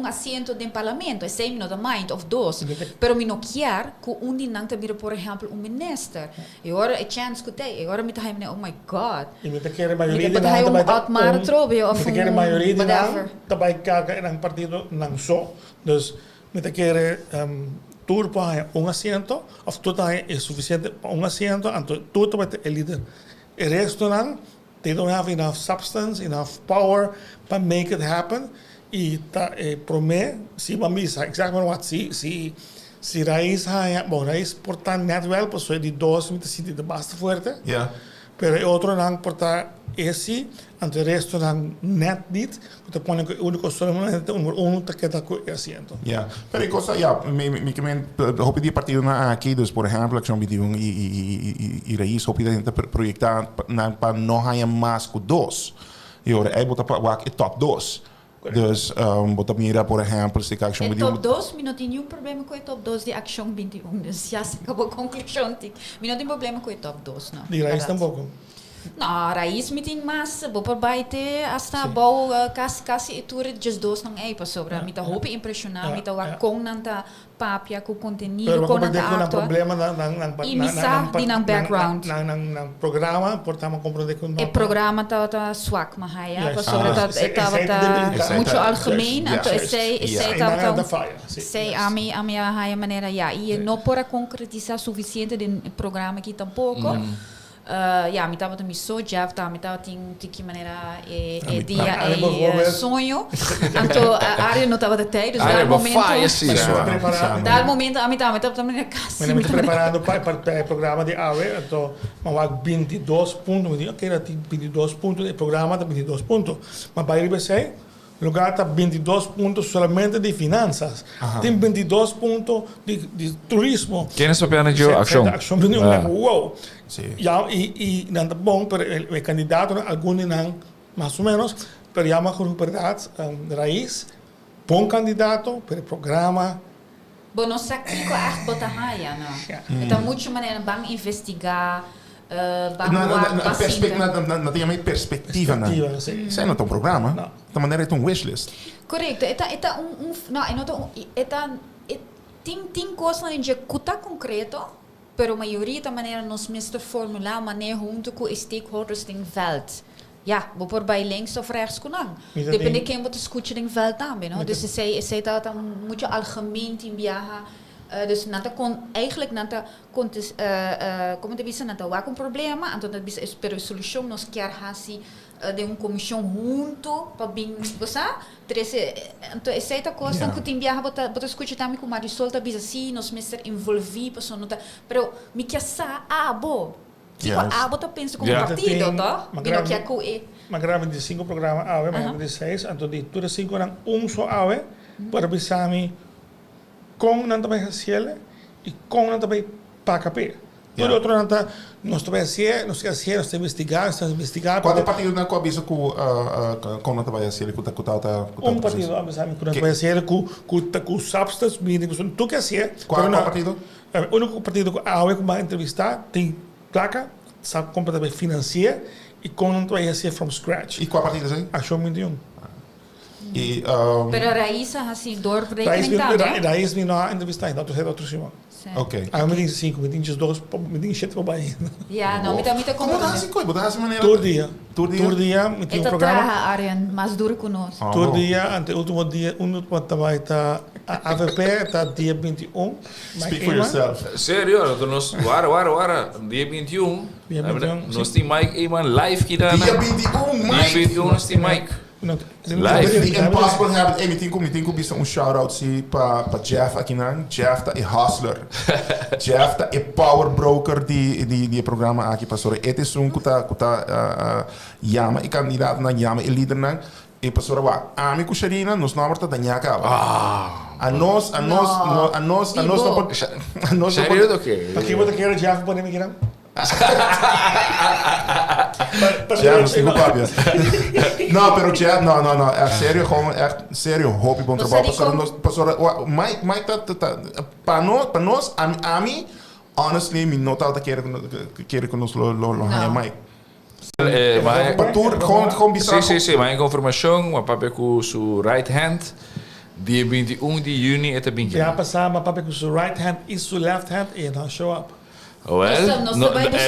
assento no parlamento, é 6 minutos mind of dois, pero me não quer que dia não ter por exemplo minister. E ora é chance que tem, e ora me tá oh my god. E me tá quer maioria de Altmar trobe of me quer maioria de não vai caga em partido não só. Dus me tá quer tour para assento, of tudo é suficiente para assento, então tudo vai ter líder. O resto não, they don't have enough substance, enough power para make it happen. E tá promete, se vamos exatamente what se raiz raiz portar net wel, pues soy de dos, me siento de bastante fuerte. Yeah. Pero outro não portar esse, ante o resto não net niet, porque põe que o único solamente tá que tá com assento. Ja, pero cosa, ja, hoop die partido na aqui, dus por exemplo, Action 21 e raiz, hoop je dat projectar para não ganhar mais que dois. E ora, aí bota para o top 2. Dus bota mira, por exemplo, se a Action 21... top 2, não tem nenhum problema com o top 2 de Action 21. Dus já se acabou a conclusão. Não tem problema com o top 2, não. De raiz tampouco. Não, raiz meeting mas por baite hasta bau kasi itura just dos nang ay pa sobra. Mita hope impressionar, mita wa kong nanta papia ku contenido Pero kung kung nanta ng actor. problema Imisa din ang background. ng programa, portamos compreender com E programa ta swak mahaya, Yes. pa sobra ta mucho algemeen, Yes. anto essay da ta falha. sei ami a haya maneira e não para concretizar suficiente de programa aqui tampouco. Mi tava também só Jeff, mi tava de que maneira dia sonho. Então a área não tava de tempo, dá momento. Dá momento a mi tava também casa. Me estou preparando para o programa de AWE, então eu 22 pontos, me digo que era 22 pontos, o programa tem 22 pontos, mas para ele vai lugar está 22 pontos solamente de finanças, tem 22 pontos de turismo. Quem é sua pena de ação? Ação, uau! E não tá bom, pero o candidato, alguns não, mais ou menos, pero já uma verdade, raiz, bom candidato para o programa. Bom, não sei que é botar raia, não. Então, muita maneira, vamos investigar. Não tem mais perspectiva, né? Isso aí não é um programa, de maneira é um wishlist. Correto, tem coisas que custa concreto, pero a maioria da maneira nós mesmos formular maneira junto com stakeholders em veld. Ja, vou por bij links of rechts kunnen. Depende de quem você escuta em veld também, não? Dus zij dat moet je algemeen in viajar. Dus eigenlijk como te bisa nata wa com problema, então te bisa espero solução nós quer hasi de comissão junto para bem, você? Então essa coisa que tem viajar bota escuta também com Marisol tá bisa assim, nós mesmo envolver pessoa nota, pero me quer sa bo. Tipo, bota pensa como partido, tá? Bino que é mas grava de 5 programas AWE, mas de 6, então de todas 5 eram só AWE, para bisa com não também raciel e com não também PKP. Todo outro não tá, nós também nós investigar. Qual é o partido na qual avisa com não trabalha assim, que tá partido, sabe, que não trabalha assim, com substance, meaning, tu que assim, qual é o partido? O único partido que a AWE vai entrevistar tem placa, sabe completamente financiar e com não trabalha assim from scratch. E qual partido é? Acho 21. Pero Raíssa, assim, doorbreken também. Raíssa não há entrevista ainda, outro Simão. Ok. Aí me diz 5, me diz 2, me diz 7 para baixo. Ja, não, me dá como dá assim coisa, dá assim maneira. Todo dia, me tem programa. Traga Aryan, mais duro conosco. Todo dia, ante o último dia, trabalho tá a AVP tá dia 21. Speak for yourself. Sério, nós dia 21. Nós tem Mike Eman live kita. Dia 21, Mike. Dia 21 nós tem Mike. Live. The impossible habit. Me tem que bisa shout-out si para Jeff aqui não. Jeff tá hustler. Jeff tá power broker de programa aqui pastor. Ete que tá yama e candidato na yama e líder não. E pastor wa, a mim cuxarina nos números tá danha acaba. A nós não pode. Sério do que? Aqui vou ter que ir Jeff para me querer. Jeff, não sei culpável. Não, pero Jeff, não. É sério, sério, hobby bom trabalho. Pastor, Mike tá para nós, a mim, honestly, me não tá querer que nós lo Mike. Sim, mas informação, uma papel com sua right hand, dia 21 de junho é também. Já passar uma papel com sua right hand e sua left hand e não show up.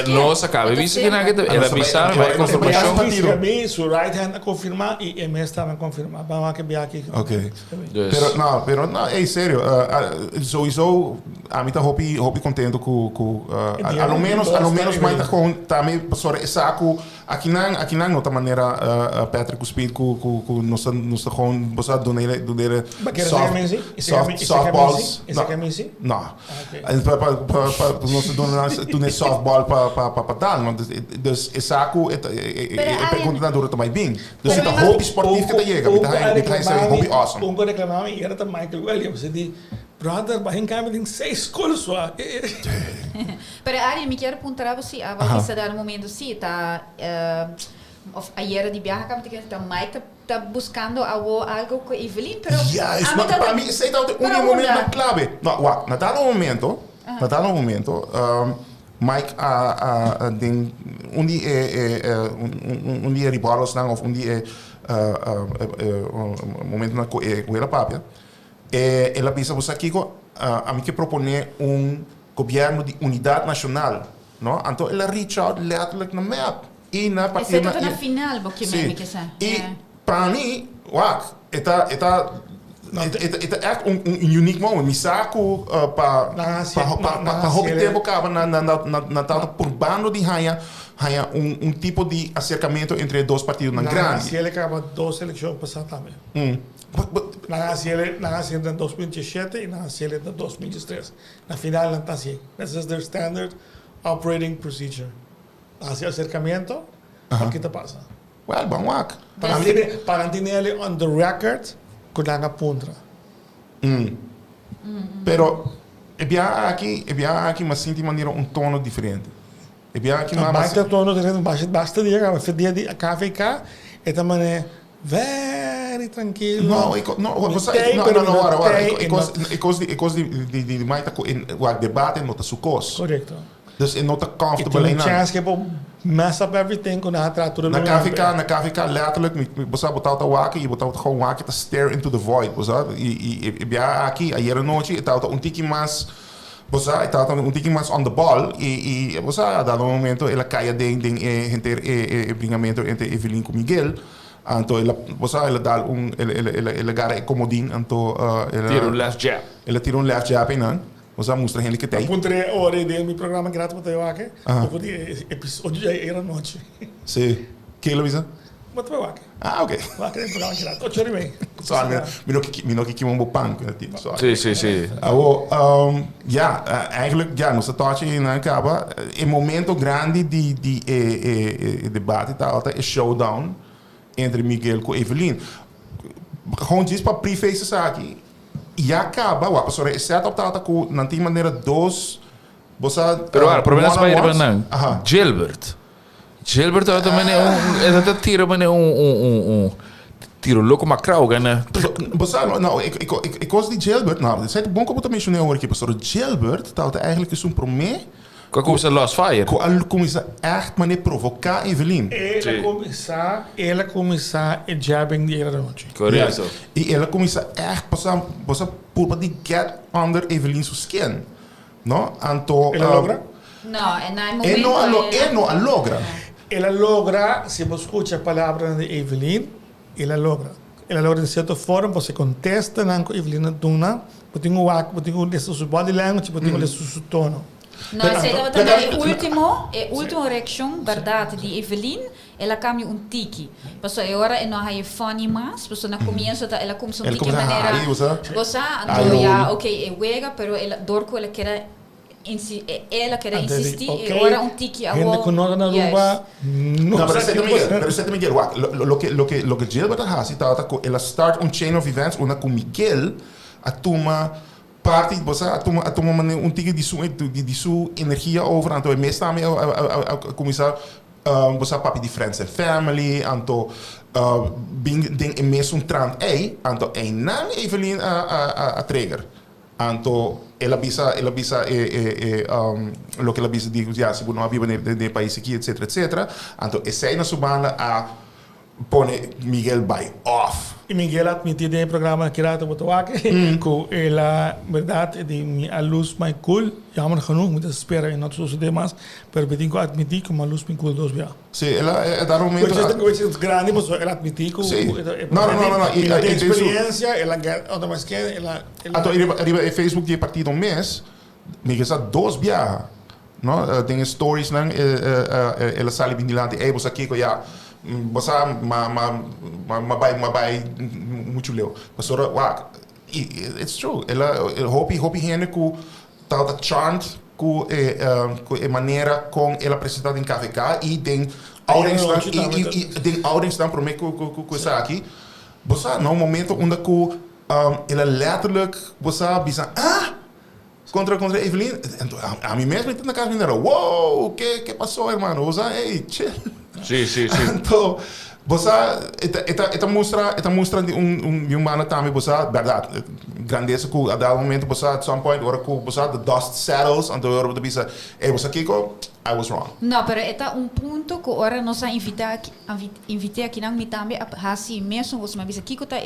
Nossa, acaba de que ela avisar, vai confirmação. Sua right hand a confirmar e a MS também confirmar. Vamos aqui aqui. Ok. Pero não, é sério. Sowieso, a mim tá hobby contento com ao menos mais com também pastor saco aqui não outra maneira Patrick Speed com nos gewoon bossa do nele softballs. Não. Para nós doen softball para dar, dus é saco é pergunta duro também bem. Dus é hobby esportivo que tá chega, tá aí hobby awesome. Um cara reclamava e era também Michael Williams, ele brother, vai encaminhar em 6 escolas só. Pero Ari, me quero perguntar você, a você dar um momento sim, tá a era de viajar que tá Mike tá buscando algo com Evelyn, pero para mim esse é o único momento clave. Não, na dado momento, Mike ding undi ribalos nang of undi momento na ko ela papia ela pensa você Kiko a mim que propone governo de unidade nacional, no? Então ela reach out letterlijk na map e na partida na final porque me que sa. E para mim, eta echt een uniek moment. Misako para hobby tempo acaba na tal por bando de haya tipo de acercamento entre dois partidos na grande. Se ele acaba duas eleições passadas também. Na em 2017 e na em 2013. Na final não está assim. This is their standard operating procedure. Assim acercamento, o que te passa? Well, bangwak. Para manter ele on the record, com a puntra. Pero aqui mas sinto de maneira tono diferente. Aqui mas tono diferente, basta dizer que dia de KVK é também very tranquilo. Não, de maita o debate não tá sucos. Correto. Dus não tá comfortable ainda. Chance que mess up everything com a tratura. Na KVK letterlijk, você botar o waki, e botar o waki te stare into the void, você aqui ayer noite estava tiki mais, você estava tiki mais on the ball e você a dado momento ela caia ding entre bringamento entre Evelyn com Miguel. Então ela dá ela gara comodin, então ela tira left jab não. Você mostra ele que tem. Apuntrei hora de meu programa grátis para eu aqui. Eu vou dizer episódio já era noite. Sim. Que Luísa? Bota eu aqui. Ok. Aqui no programa grátis. 8 horas e meia. Só mino que um bom Sim. Eigenlijk nós touch na acaba em momento grande de debate tá alta é showdown entre Miguel com Evelyn. Gewoon diz para preface isso aqui. E acaba, a pessoa é certa optada com não tem maneira dos você pero o problema é não Gilbert também é tiro tiro louco macrau né você não ik was die Gilbert não é bom que eu também mencionei hoje que pessoa Gilbert tá eigenlijk is promê qual começa Lost Fire começa echt maneira provocar Evelyn ela começa a jabbing de era noite correto e ela começa echt você por de get under Evelyn's skin no então ela logra não logra ela logra se você escuta a palavra de Evelyn ela logra de certa forma você contesta com Evelyn duna porque tem desse seu body language porque tem desse seu tono. No, a última reação, verdade, de Evelyn, ela cambia tiki. Porque agora não é funny mais, porque no começo ela começa tiki maneira. Você, então, ok, é wega, pero ela dorco ela quer insistir e agora tiki a gente que não na rua não pero você Miguel lo que Gilbert hace ela start chain of events com Miguel a toma parte você a toma tiki de sua energia over então meestal a começar você papi de friends and family então ding mesmo trant então não Evelyn a trigger então ela bisa lo que ela bisa diz já se não havia no país aqui etc então essa na subanda a pone Miguel by off e Miguel admitiu no programa que era do Botoaque que ela verdade de a luz mais cool jammer genoeg moet espera en dat zo de mas pero pedinho admitir que uma luz mais cool dos via sim ela é dar um momento que é grande mas ela admitir que não e a experiência ela outra mais que ela então arriba Facebook de partido mês Miguel está dois via não tem stories não ela sai bem lá de você aqui já você vai muito leu pastor it's true ela hope hene com tal da chant com a maneira com ela apresentada em KVK e tem ouders dan promete com essa aqui você no momento onde ela letterlijk você bisa contra Evelyn a mim mesmo na casa minha wow que passou irmão você hey chill Sim. Então, Bosa, esta mostra de humano também, bosa, verdade. Grandeza que a dado momento, bosa, at some point, ora que bosa, the dust settles, então ora de bisa, bosa, Kiko, I was wrong. Não, pero é ponto que ora nós invitei aqui na também a assim mesmo você mas aqui que tá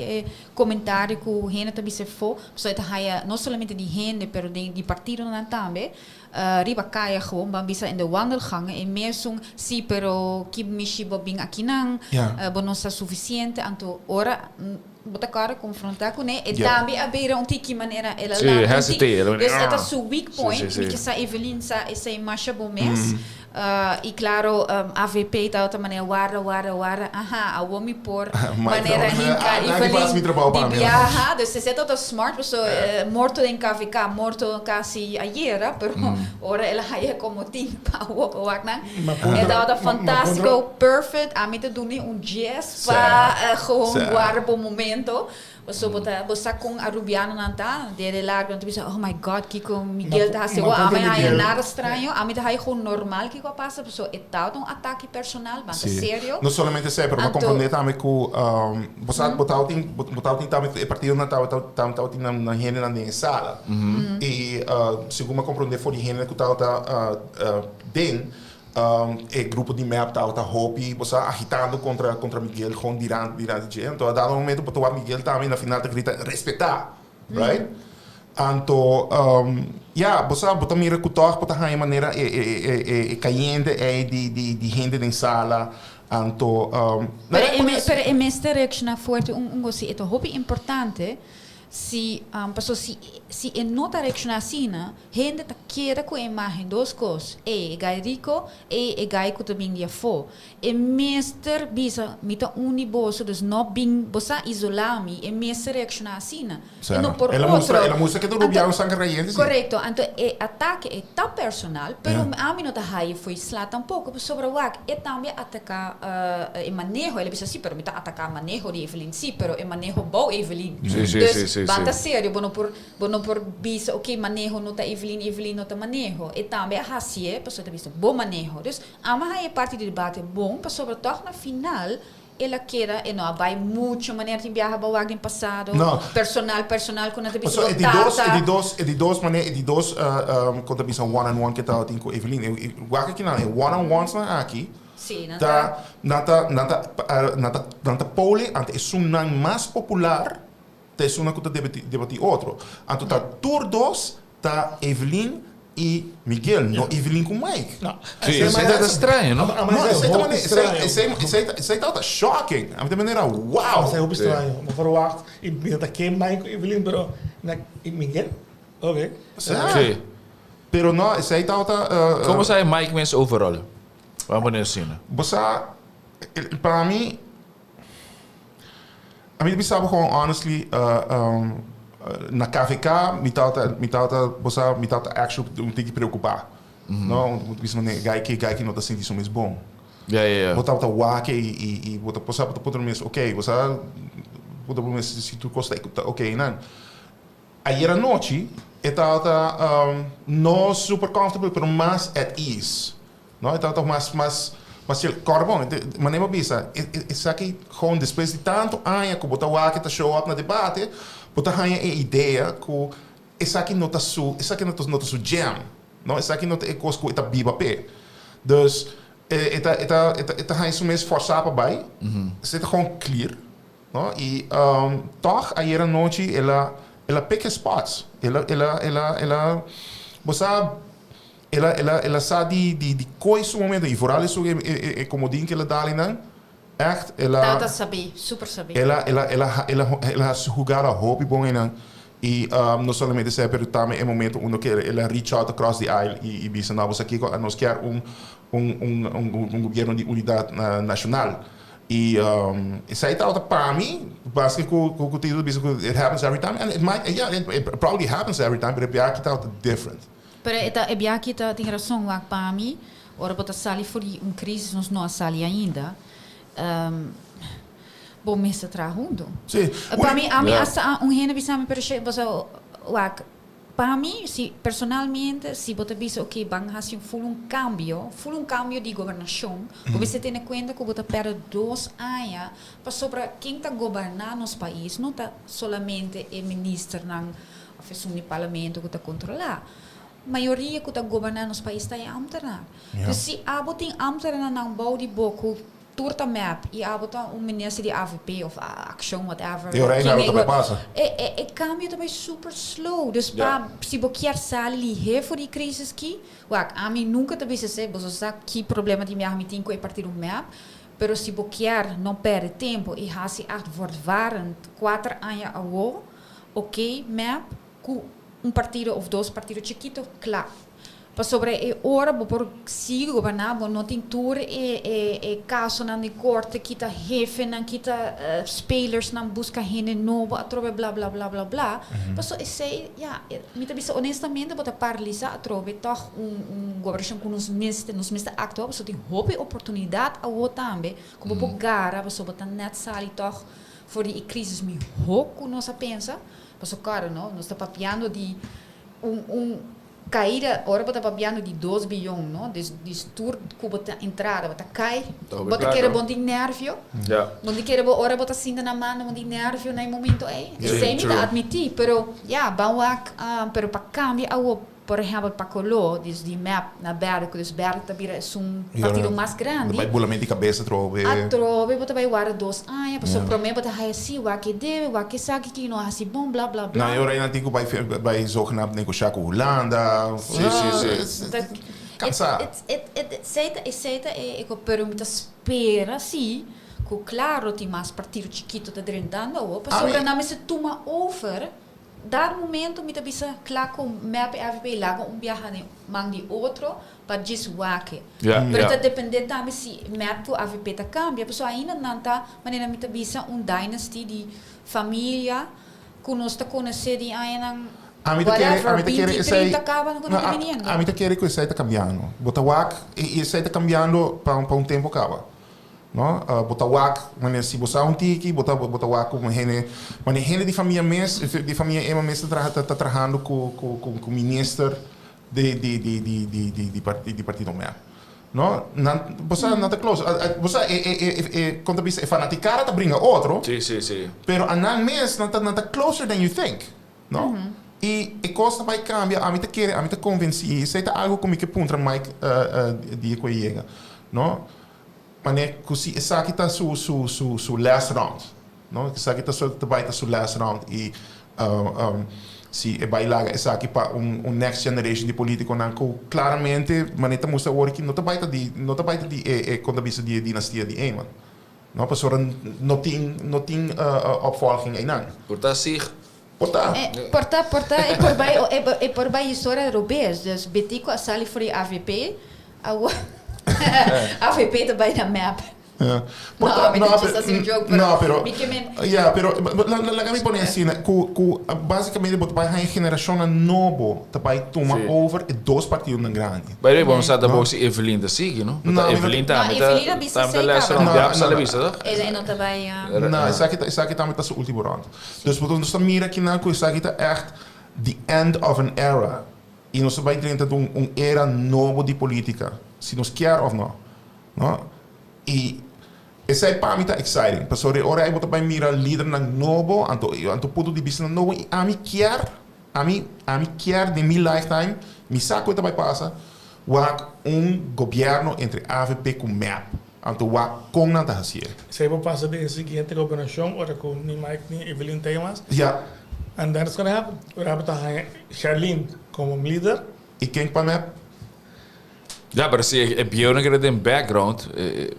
comentário que o gente também se for, só é tá não somente de gente, pero de partido não também. Riba kaya gewoon, maar bisa in de wandelgangen en mesmo si pero que mishi bobing aqui não, bonosa suficiente, anto ora bota cara confrontar com e também a beira tiki maneira ela lá dus é o weak point que essa Evelyn essa imagem bom mês e claro AVP tá outra maneira wara a homem por maneira hinca Evelyn de viajar dus é todo smart pessoa morto em KVK morto quase ayer pero ora ela aí como tem para o wagner é da fantástico perfect a mim te doen jazz para gewoon guarda bom momento so bota com a Rubiano nanta de lá quando bisa oh my god Kiko Miguel tá se a mim aí nada estranho a mim tá aí gewoon normal que passa so é tal um ataque personal mas sério não somente isso pero para compreender também que botar também partido na na gente na sala e segundo compreender foi de gente que tá den grupo de map tá Hopi, você agitando contra Miguel com durante então a dado momento botou a Miguel também na final te grita respeitar, right? Então você botar mira que toque botar a maneira caindo de gente na sala então pero é mestre reacciona forte gosto é Hopi importante se se nota reacciona assim, gente tá queda com a imagem dos coisas gai rico gai que também dia for mestre bisa mita uniboso dus não bem bossa isolami mestre reacciona assim não por outro ela música que do Rubiano sangue raiente correto então ataque é tão personal pero a mim não tá aí foi slá tampouco sobre o wak também atacar manejo ele bisa sim pero mita atacar manejo de Evelyn sim pero manejo bom Evelyn banda sério, bono por bisa, ok, manejo nota Evelyn nota manejo. E também a racia, pessoa também bom manejo. Dus, ama é parte do debate bom, mas sobretudo na final, ela queira, e não vai muito maneira de viajar para o ano passado, personal, quando a gente é de dois quando a gente one-on-one que tá com Evelyn, o aqui não é one-on-ones aqui. Sim, nata pole, ante é um mais popular é uma coisa debatir outro. Então tá todos tá Evelyn e Miguel, não Evelyn com Mike. Não. Sim, isso é estranho, não? Isso tá shocking. A minha maneira, wow. Isso é muito estranho. Vou verwacht, ik dat geen Mike Evelyn, pero Miguel. Ok. Sim. Pero não, isso aí tá como sai Mike mesmo overall? Vamos assim. Você para mim a mim pensava gewoon honestly na KVK me tava actually tem que preocupar não pensava né gai que não tá sentindo isso mesmo bom botava wake e botava por mesmo ok você botava mesmo se tu costa ok não ayer à noite estava não super comfortable pero mais at ease não estava mais Carbon, mas nem bisa, isso aqui, gewoon depois de tanto anos que botar o aqui tá show up na debate, botar a ideia que isso aqui não tá su jam, não, isso aqui não é coisa que tá biba pé. Dus, tá isso mesmo forçar para baixo, isso tá gewoon clear, não? E toch, ayer à noite, ela pick spots, ela, você ela sabe de coisa no momento e vooral isso é como diz que ela dá ali não echt ela super sabe ela jogar a hobby bom e não somente isso pero também é momento onde que ela reach out across the aisle e bisa nós aqui nós quer governo de unidade nacional e isso aí tá para mim basicamente com o título bisa it happens every time and it probably happens every time but aqui tá different. Pero é bem que tem razão lá para mim. Ora, botar sali for crise, nós não sali ainda. Bom, mês atrás, Sim. Para mim, a mim essa renda bisa me parece, você lá para mim, personalmente, se você diz, ok, vamos fazer um cambio de governação, você tem em conta que você perde 2 anos para sobre quem está governando nosso país, não está somente o ministro no parlamento que está controlar. A maioria que está governando nosso país está em ambtenaar. Dus se abo tem ambtenaar não bouw die boku turta map e abo tá ministro de AVP of action whatever. E ora aí também passa. E cambio também super slow. Dus se você quer sair voor die crisis aqui, a mim nunca te disse se você sabe que problema de minha tem com o partido map. Pero se você quer não perder tempo e hasi acht wordt warend 4 anos agora, ok, map com partido of 2 partidos chiquitos, claro. Mas sobre a hora, por si governar, não tem tour caso na corte, que está jefe, que está spelers, não busca gente nova, atrove blá blá blá blá blá. Mas eu sei, me também honestamente, vou paralisar, atrove toch governação com nos mista actual, mas tem hope oportunidade a o também, como por gara, mas eu net sali toch voor die crisis me hoog, nós pensa. Mas claro, não, nós está papiando de caída, ora bota papiando de 2 bilhões, não? De tour que bota entrada, bota cai, bota querer bom de nervio, bom de querer ora bota cinta na mão, bom de nervio, no momento sem me admitir, pero pero para cambiar por exemplo, para Colo, de map na Berco, dus Berco também é partido mais grande. Vai bulamento de cabeça, trove. Trove, bota vai guardar 2 anos, pessoa promete bota assim, o que deve, o que sabe que não é assim bom, blá blá blá. Não, eu ainda tenho que vai zogenaamd negociar com Holanda. Sim. Cansar. Eu permito esperar, sim, que claro, tem mais partido chiquito tá drendando, mas sobre não se toma over. Dar momento me bisa claro com map AVP lá com viajar mang de outro para just wake. Pero depende também se map do AVP tá cambia, pessoa ainda não tá, maneira me bisa dynasty de família que nós tá conhecer de ainda a mim tá querer que isso aí tá cambiando. Bota wak e isso aí tá cambiando para tempo acaba. No, bota wak, wanneer si bosa tiki, bota wak com gente de família Emma mes tá trabalhando com ministro de partido MEP. No, bosa não tá close. Bosa quando é fanaticada tá brinca outro. Sim. Pero anan mes não tá closer than you think. No? E costa vai cambiar, a mim tá convencido, isso é algo como que puntra Mike die ko chega. No? Wanneer così sa kita su last round, no? Sa kita su last round e si e bailaga sa ki pa next generation di politico nanco claramente maneta musta working não baita di quando bisa di dinastia di Eman. No, pas orang noting opvolging enan. Porta zich Porta e por bij história europeus, dus betico a sali voor die AVP, AVP também na map. Laga mi pone assim, basicamente vai a geração novo, também toma over e 2 partidos na grande. By the way, vamos a dar box Evelyn da Sig, no? Evelyn tá lesa não dá para vista, Ele não também. Não, isso aqui também tá o último round. Dus wat ons dan mira aqui na isso aqui tá echt the end of an era. E nós vai dentro de era novo de política, se nós quer ou não, no? E isso é para mim tá exciting. Porque agora eu vou também mirar líder na novo, anto ponto de vista novo. E a mim quer de minha lifetime, me saco que também passa, governo entre AVP com MEP. Anto com nada assim. Se eu passo de seguinte governação, ora com nem Mike nem Evelyn temas. Ja. And then it's going to happen. We hebben toch Charlene como líder. E quem para MEP? Ja, maar zie je, heb je ook nog een background?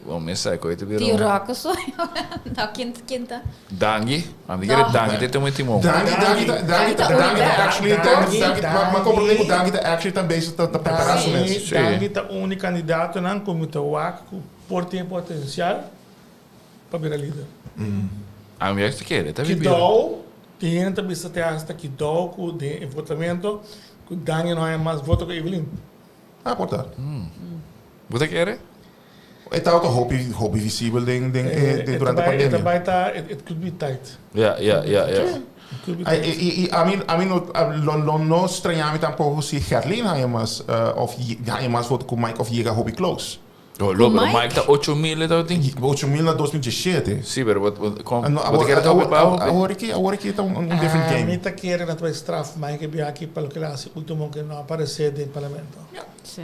Waarom is dat? Ik weet het weer. Die raken zo. Nou, kind. Dangi. Maar die gaat Dangi dit om het team. Dangi actually maar compreendo Dangi actually tá bezig te preparar isso mesmo. Dangi tá único candidato não como tá waco por ter potencial para virar líder. Ah, me acho que é, tá vendo? Que gente bisa te hasta que com de votamento que Dangi não é mais voto que Evelyn. Ah, portanto. Você quer? Het houdt een hobby visibel ding durante a It pandemia. could be tight. Ja. It could be tight. A mim no estranhava tampoco se Gerlin Hayemas of Hayemas wordt com Mike of llega hobby close. Oh, loop, Mike? Mike tá 8.000 dat ding. 8.000 na 2017. Sim, pero wat Agora quer dar agora que tá different game. Mita quer na tua straf, mas que via aqui para o classe último que não aparecer do parlamento. Sì.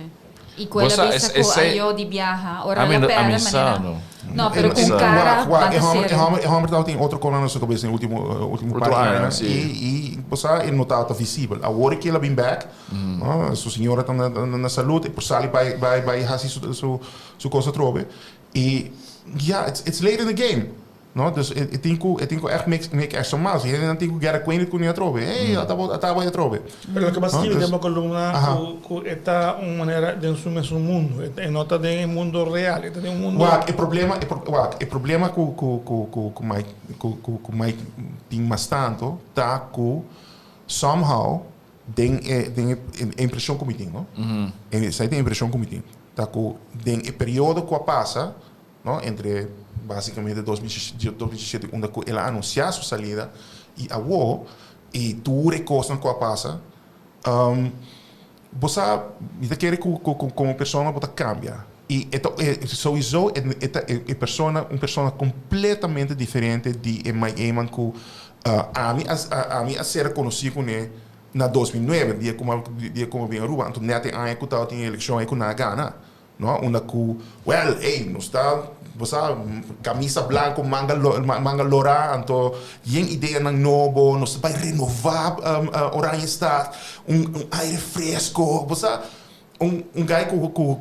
E quella Moça, vez esse- io di viaja, ora A la mim, perde a mim manera. sano. No, pero con Esa- cara Homer tem outro coluna na sua cabeça no último Outro par de ano, anos sim. e você é notado visível. Agora que ela vem back, sua senhora está na saúde e por sali vai fazer sua coisa trove. E yeah, it's late in the game. No, dus ik denk echt make extra mas. Je dan denk ik gara kwene kun je trove. Hey, ataba je trove. Pero lo que pasa es que Entonces- tenemos columna Ajá. esta una manera de ensumir su mundo, en nota de un mundo real, este de un mundo. O problema com my ding mas tanto tá com somehow den impressão como ding, no? E sai tem impressão como ding. Tá com den período que passa, no, entre basicamente 2017 quando ela anunciou sua saída e a wo e tudo o coisa que passa. Você quer que como pessoa você cambia. E sowieso é pessoa completamente diferente de iemand que a mim a ser conhecido na 2009 dia como bem Aruba então net em ano que estava em eleição aí com na Ghana, não uma que well hey não está você camisa branca manga lora então tem ideia não novo não se vai renovar Oranje Stad aire fresco você guy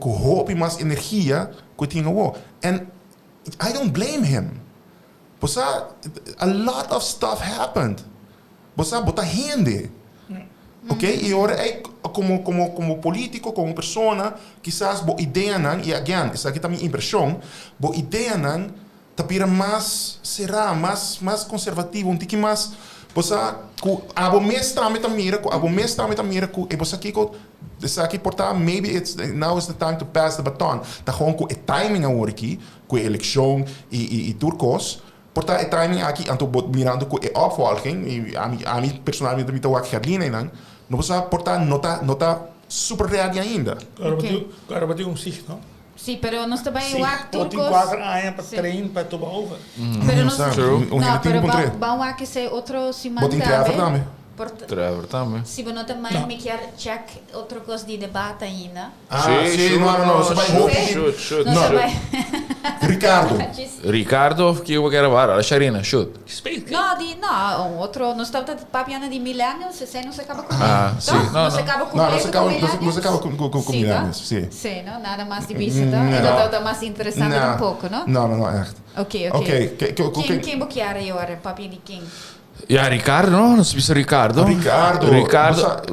com hope e mais energia que tinha o and I don't blame him você a lot of stuff happened você bota rende ok e agora como político como pessoa quizás bo ideia não e again isso aqui também impressão bo ideia não tapira mais será mais conservativo tique mais você abo mestra met mira e você aqui portar maybe now is the time to pass the baton tá gewoon com timing agora aqui com eleição e turcos portar timing aqui anto mirando com opvolging e a mim personalmente me toca Gerlina não você portar nota super real ainda. Agora vai ter sig, não? Sì, però non sta bem o ac Pode turcos. 4 anos para treino para tu over. Pero non Sabe, sta. un No, pero con tre. va a que se outro si Botin manda. trever dame. Trevor também. Si we not mais me quer check outro coisa de debate ainda. Sim, não, você vai Shoot. Não se vai. Ricardo. Ricardo, que eu quero agora. A Sharina, shoot. No, outro, não está papiando de millennials, se não se acaba com sim. Não se acaba com Não, você acaba com milhares, sim. Sim, não? Nada mais de vista, então está mais interessante um pouco, não? Não, echt. Ok. Quem você quer agora, papi de quem? Ja, Ricardo, não se viu Ricardo. Ricardo.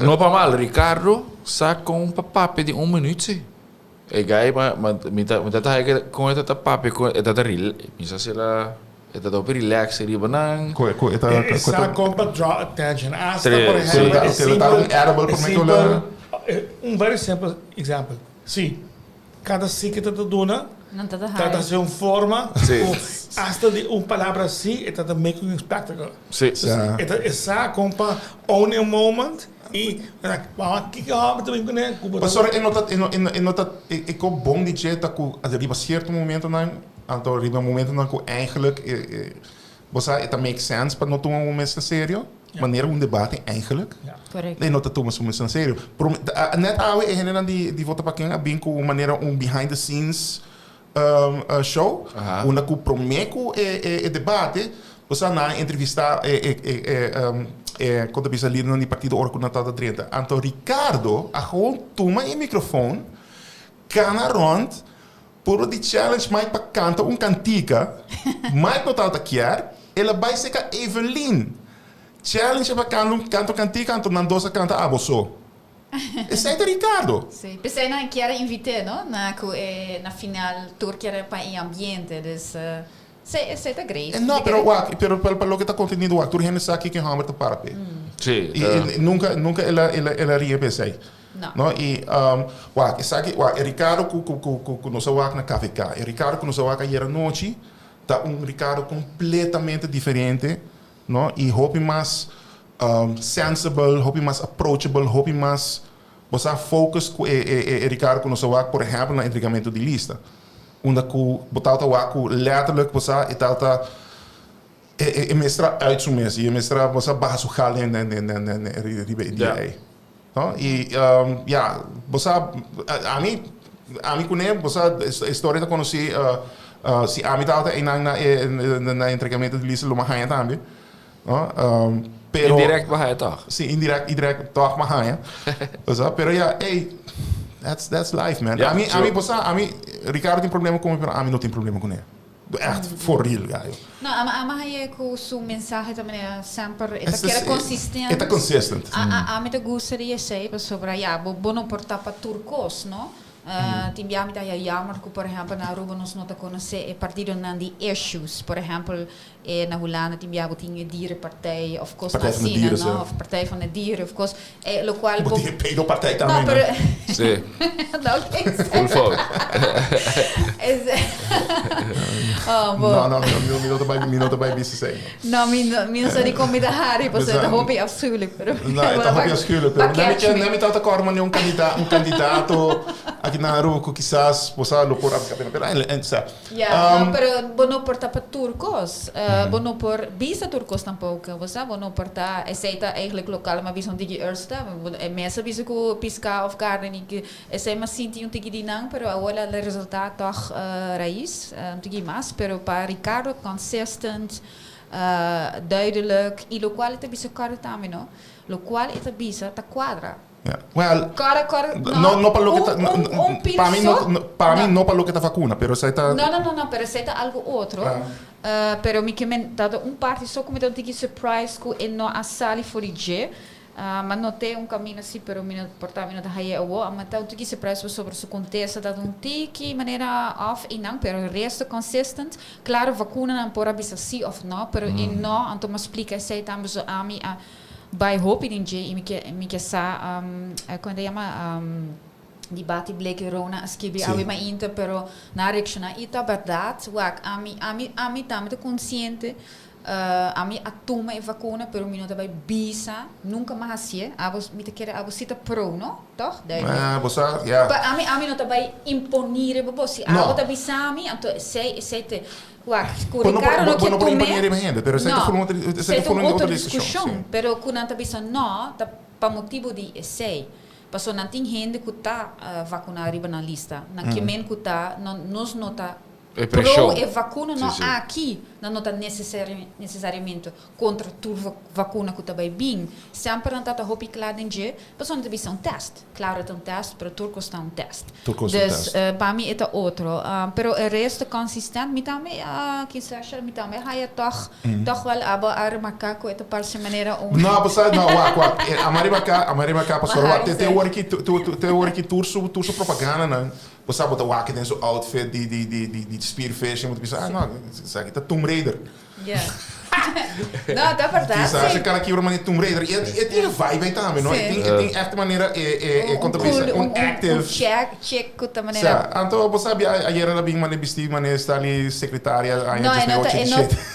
Não para mal, Ricardo sa com papape de 1 minuto. E gai, mas me tá com esta papape com esta ril, misa sila esta do relax ri banang. Essa compra draw attention. Hasta Tre- por exemplo, se ele tá um edible por mim um very simple example. Sim, cada si que tu dona, Não está de cada se uma forma, Sim. hasta de uma palavra si, está making a spectacle. Sim. Essa compra own a moment e vamos que também né. Mas só ik ook bom die jet dat er riba certo momento não, então riba momento não que eigenlijk você it make sense para não tomar um momento sério, maneira debate eigenlijk. Correto. Nee, nota tomar um momento sério. Net awe é general die volta para quem bem com maneira behind the scenes show, onde que prometo debate, você na entrevista quando bisa líder no partido Orco na Tata 30. Então Ricardo a gewoon toma o microfone, cana rond, por de challenge mais para canta cantica, mais no Tata quer, ela vai ser com Evelyn. Challenge para canto cantica, então Nandosa canta aboso. Esse é Ricardo. Sim, pensei não que era invité, não? Na final Turquia para em ambiente, dus sei tá great. No, pero lo que está contenido, tu gente sabe que Hammer te para. Sim. E nunca ela ria pensei. Não. No, e wak, Ricardo que nós wak na KVK. Ricardo que nós wak ayer noite, tá Ricardo completamente diferente, no? E hope mais sensible, hope mais approachable, hope mais você focus com Ricardo que nós wak, por exemplo, no entregamento de lista. Onde que botar wak letterlijk você e mestra uit zo'n mes, e mestra você barra su gal en ribe. No? E você a mim com ele, você história da conheci se a mim tava na entregamento de lista luma hanha também. No? Pero Indirect bahaya toch? sim, indirect toch maar hanha. Pero hey, that's life, man. Yeah, a mim Ricardo tem problema com ele, a mim não tem problema com ele. Echt for real, guy. Não, mas aí com sua mensagem também é sempre é consistente. É consistent. A mim gostaria de saber sobre bom não portar para turcos, não? Tem bem muita jammer que, por exemplo, na Aruba nós não conhecemos a partir de issues, por exemplo, na Holanda tem bem tinha dierenpartij, of course na China, não, of partij van de dieren, of course, lo qual Tem pedopartij também. Sim. Não, Full fout. Minuto bij bissen zijn. Não, minha só de comida rara, você tá hobby afschuwelijk. Não, tá hobby afschuwelijk. Nem me tenta corma um candidato aqui na Aruba que quizás possa lupor a cabeça. Ja, pero bono porta para turcos, bono por visa turcos tampouco, você bono porta aceita eigenlijk lokaal, maar visa digi eerste, mensen visa ko pisca of carne que esse mas sinti tigi dinang, pero agora o resultado toch raiz, tigi mas, pero para Ricardo consistent, duidelijk, e lo qual te visa cara também, no? Lo qual te visa ta quadra. Yeah. Well, no para lo que para mí no para lo que está vacuna, pero se está No, pero se está algo outro. Pero mi que dado parte só como eu tive surprise com e no assali for IG. Mas não tem caminho assim, pero minha porta minha da haia o, mas eu tive surprise sobre o contexto da tiki maneira off e não, pero o resto consistent. Claro, vacuna não por abisa sim of não, pero e não, então me explica se também so a mim bij hoop in J, mi que sa, quando chama debate bleke rona askibi awi ma inter pero na reacciona ita verdade, wak a mi tamte consciente a mi atuma e vacuna pero mi nota bij bisa nunca mais assim, avos mi te quer avos sita pro, no? Toch? você, yeah. A mi nota bij imponire bo si avos ta bisami, anto sei te Ricardo não pode impanhar ainda, pero sei que foi uma outra discussão. Pero quando a pessoa não, tá para motivo de sei, passou não tem gente que tá vacunada na lista, na que men que tá, nós não tá pro e vacuna não aqui, não tá necessariamente contra tudo vacuna que tá bem, sempre não tá hopi claro em dia, passou não tem um teste, claro tem teste, pero turco está teste. Dus para mim é outro, pero o resto consistente, me também que se acha, me também há toch wel a macaco é parece maneira Não, você não, a marimaca passou lá, tem hora que turso propaganda, né? Você sabe botar o tem seu outfit de spearfish, muito pensar, não, isso aqui tá Tomb Raider. Yeah. Não, tá verdade. Você acha que aqui é uma Tomb Raider? E tem vibe também, não? E tem esta maneira active. Check com a maneira. Então você sabe, ayer ela bem maneira vestir, maneira está ali secretária, aí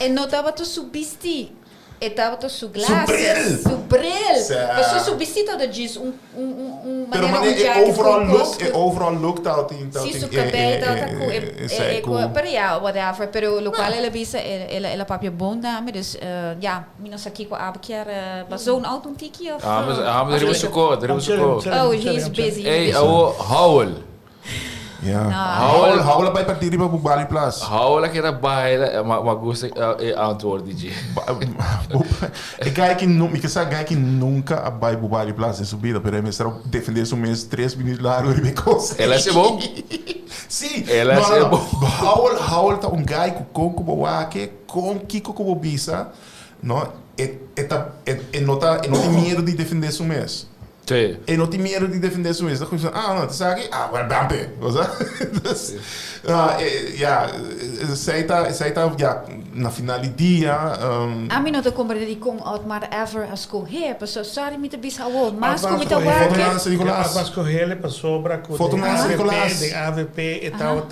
não tava tu subiste. Estava todo su glasses, su bril. Pessoa subissita de diz overall look tal sim, su cabelo tal pero whatever, pero lo qual ela visa ela papia bom dame, dus minus aqui com a quer zo'n authentiek of maar er is een code, Oh, he's busy. Hey, Howell. Ja. Howell bij partiri pa Bubali Plus. Howell que era baila, mas gusta antwoord DJ. Gai que nunca abai Bubali Plus em subida, pero me estará defender su mês 3 minutos largo e me consegue. Ela é bom? Sim. Ela é bom. Howell tá guy com Kubawake, com Kiko Kubobisa, não? E não tem medo de defender su mês. Sim. E não tem medo de defender sua mesa. Não, tu sabe que, agora bampe. Zij na final do dia... A mim não te compreendo de como Otmar ever a escorrer, pessoal, sorry, me te bisa awol, mas Otmar como te escorrer. Foto work. na Nicolás. Mas correle passou para o Foto na Nicolás. de AVP e tal,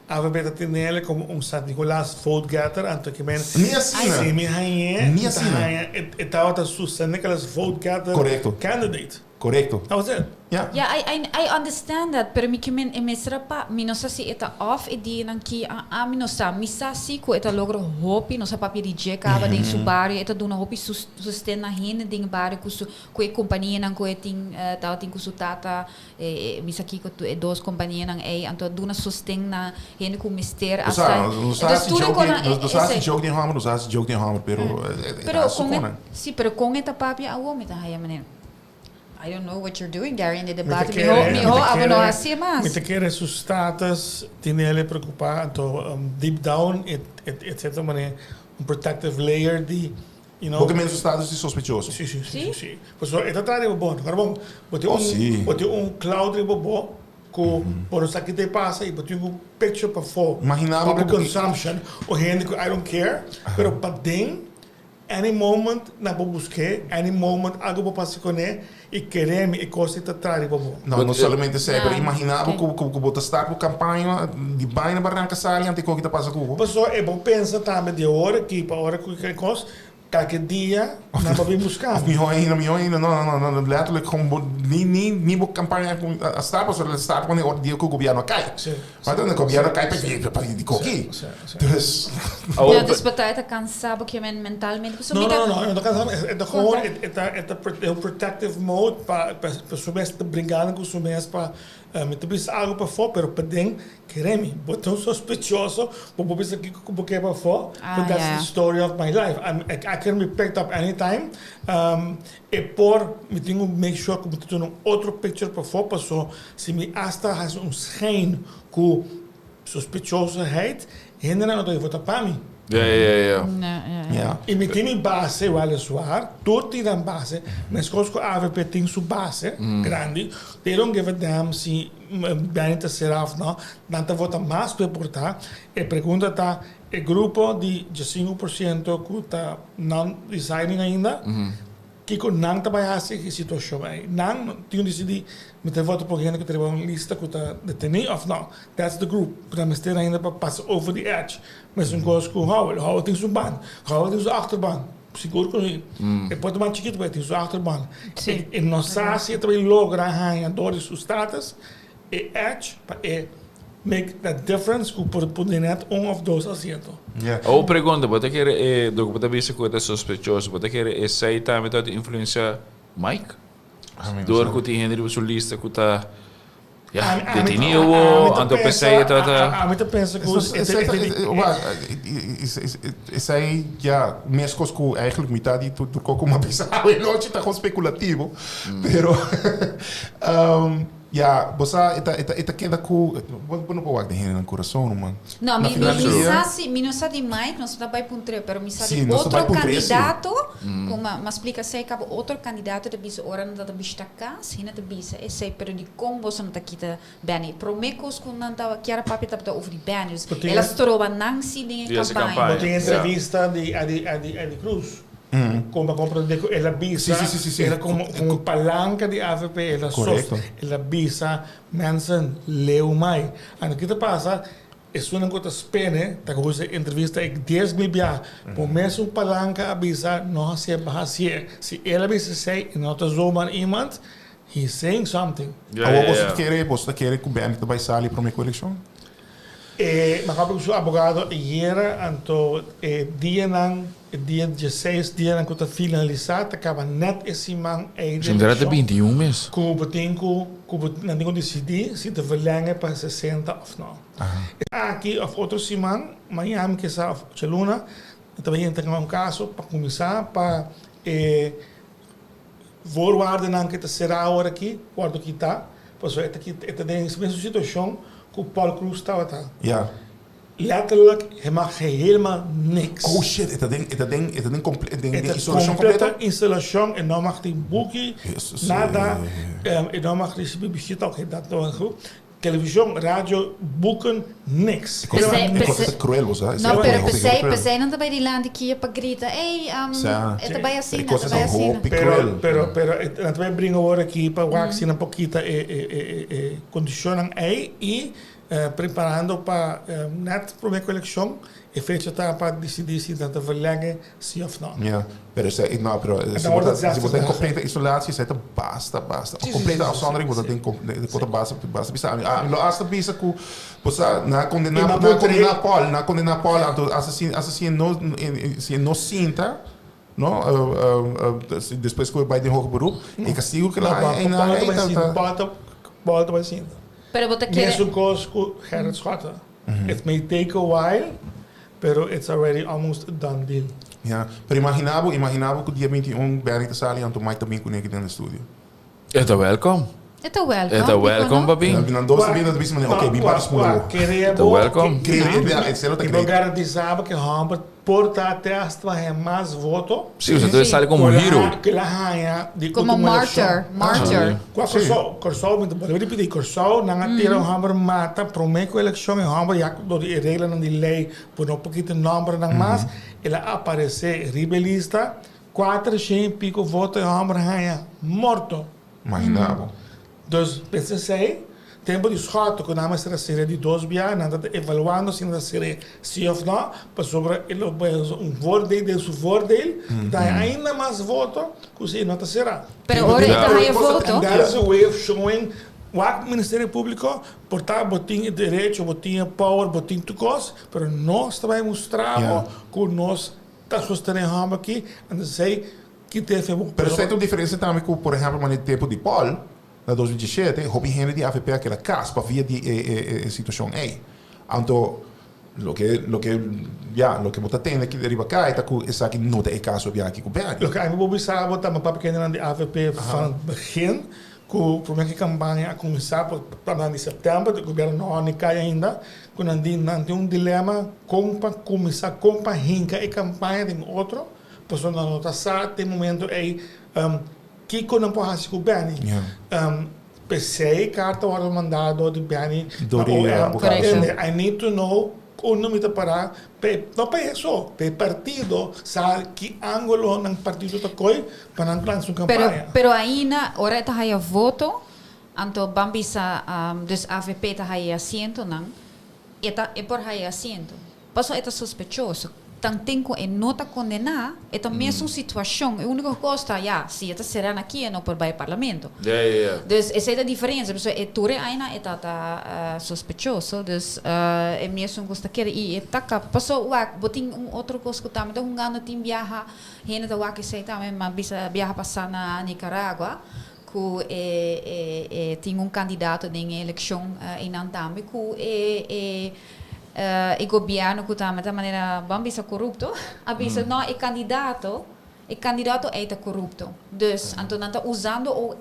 AVP está tendo como San Nicolás vote-getter, anto que men... Nem assina. Sim, me rainha. Nem assina. E tal, está su San Nicolás vote-getter Correcto. candidate. Correcto. That was it. Ja. Yeah, I understand that, pero mi kimen emesra pa, mi no sa si eta off edi nang ki mi no sa, mi sa si ko eta logro hopi, no sa papi di jeka ding su bari, eta duna hopi susten na hin ding bari kusu ko e companhia nang ko eting tao ting kusu tata mi sa ki ko tu e dos companhia nang anto duna susten na hin ku mister Não sabe jogo de hammer, pero... Pero pero con eta papi awo mi ta haya manen. I don't know what you're doing, Gary, in the debate. Mi ho abano assim mas. Met quer sus status, tiene ele preocupado, deep down, etc. Maneira, protective layer de, you know. Porque menos status de sospechoso. Sim. Pues esta trae bom, carbon. Bote cloud ribo bo, ko por isso que te passa e bote picture para fora. Imaginava public porque- consumption, o gente I don't care, pero para dentro any moment na buscar, any moment algo para passar com ele e querer e coisa está atrás bobo. Não somente isso, pero Não, imaginava ok. que você está com campanha de baina barranca sali ante que passa com o Pessoal, é bom pensar também de hora aqui para hora que coisa, qualquer dia na para vir buscar. Of miljoen, não, letterlijk gewoon niet op campagne a stapels, er staat gewoon op die governo cai. Sim. Maar dan governo cai para die coqui. Dus Ja, dus betaita cansado que men mentalmente. So, Não, eu não quero saber. É gewoon, é protective mode para pessoas te brincar com pessoas para me te bis algo para fora, pero para dentro, querem botar suspeitoso, vou pensar que eu quero para fora, but that's the story of my life. I can be picked up anytime. E por me tenho que make sure que eu tenho outro picture para fora, so se me hasta has schijn com suspeitosoheid, hinderen dat je votar para mim. ja. E me tem base, weliswaar, tot die dan base, mas coisas que a AVP tem sua base, grande, they don't give a damn se bem te será ou não, dan te vota mais para portar, e pergunta tá, o grupo de 5% que está não deciding ainda, que com não trabalhar essa situação aí, não tinha decidido, me te vota por gente que trabalha uma lista que está detenido ou não, that's the group, para me ter ainda para passar over the edge, mas um coisa que o Howard tem sua band, Howard tem sua achterban, seguro com ele, e pode mais chiquito, mas tem sua achterban, e nós sabe também logra ganhar dois seus status, e edge, para make that difference que por net of those asientos. Ja. Ou pergunta, você quer do que você vê que é sospechoso, você quer sair também de influência Mike? Door que tem gente sua lista que tá detenido, ando pensei A mim pensa que Isso aí já minhas coisas que eigenlijk metade do coco uma bizarro e não está com speculativo, pero ja, você eta queda com não pode de gente no coração, mano. Não, Na final do dia- mi não sa di Mike, não sa vai puntre, pero mi sa Sim, di não sa vai outro puntre, candidato, como ma explica sei que outro candidato de bisa ora na da bista cas, hina de bisa, e sei pero di combo sa na kita bani. Promecos com não tá chiara papi tá over di banners. Porque- Elas trova nang si din Essa campanha. campanha. tem entrevista de Adi Cruz. Como compreender que ela bisa, Sim. ela como palanca de AVP, ela Correcto. ela bisa mensen leu mai. En que te passa, é uma coisa spene, tá com essa entrevista é 10 mil jaar. Por mesmo palanca avisa, não se baseia. Se ela bisa sei, não tá zomaar iemand, he's saying something. Você quer que o BN vai sair para uma eleição? Maar heb ik zo'n advogado hier en to dia 16 dia nang kuta finalizar acaba net esse man Zijn er de 21 mês? Kubo decidir se te verlengen para 60 of não. Aqui of outro semana, Miami que sa of Cheluna, também tem um caso para começar para voorwaarden nang que será agora aqui, guardo que tá, pois é que tem essa mesma situação que o Paulo Cruz estava tá. Ja. letterlijk, je mag helemaal niks. Oh shit, het ding compleet, Het ding is installatie complete compleet. installatie en dan mag die boekje, Jezus, nada, en dan mag die begint ook dat nog goed. Televisie, radio, boeken, niks. Ik was het cruel was, hè? No, pero pensei não também de lá de que para grita, ei, é também assim, Coisas também são assim. roupa cruel. Pero nós vai brincar agora aqui para waxar um pouquinho condicionam aí e preparando para net para a eleição e fecha para decidir se dat te verleggen, sim of não. Ja, pero se botar em complete isolatie, zet basta. Complete afzondering, wordt dat ding basta bisa. Lo hasta bisa ku posa na condenar Paul, se no sinta, no, depois que vai de hoger beroep, ik castigo que lá Paul vai sim. Pero você quer Nesse caso, Gerrit Schotten. It may take a while, pero it's already almost a done deal. Ja, pero imaginabo que dia 21 Bernie te sali aan to Mike também comigo aqui no estúdio. Eta welkom. Então, welcome. Eta welkom, babi. En dan doos de bis man, okay, bi paras muro. Eta welkom. E vou garantizar que Humbert porta até as mais voto. Sim, você deve estar como um hero. Que lá ganha de como martyr. Corsol, met de bollen repetir, Corsol, nanga tira Humbert mata, prometo eleição e Humbert já do de regra na de lei, por um pouquinho número nang mas, ela aparece rebelista, 400 pico voto e Humbert ganha morto. Imaginabo. Dus pensei, tempo de schoten, que nós será série de 2 jaar, nada evaluando se não será sim ou não, para sobre voordeel, desse voordeel, daí ainda mais voto, que se não será. Pero ora então aí voto. And that is a way of showing what Ministério Público portar botinho direito, botinho power, botinho tukos, pero nós também mostramos que nós está sustentando aqui, e sei que teve Pero isso é uma diferença também com, por exemplo, no tempo de Paul, na 2017, houve gente de AFP aquela caspa via de situação aí. Então, lo que você tem aqui de riba cá, é que essa aqui não tem caso via aqui com o Bernie. Lo que eu vou saber, tá, mas para quem não de AFP van het begin, que por minha campanha a começar para setembro, o governo não cai ainda, quando não dilema como começar com a rinca e campanha de outro, pessoa não está tem momento aí que não pode fazer com o Bernie. PC, carta hora mandado de Bernie. I need to know onde me parar. Não para isso, para partido, sabe que ângulo ng partido está coi para não lançar uma campanha. Pero ainda, ora está aí voto, anto bambisa, dus AVP está aí assento, não? É por aí assento. Passo é sospechoso. Tan tenho e nota condenar, é também uma situação, a única coisa, se está será aqui, não por vai parlamento. Dus essa é a diferença, pessoal, é tudo ainda é sospechoso, dus é mesmo coisa que e é taca, passou botin outro coisa que também, então ano tem viaja, gente da que sei também, mas viaja passar na Nicarágua, que tem candidato em eleição em Antame, que e governo que está de maneira bambisa corrupto, avisa não é candidato é corrupto. Dus então não está usando o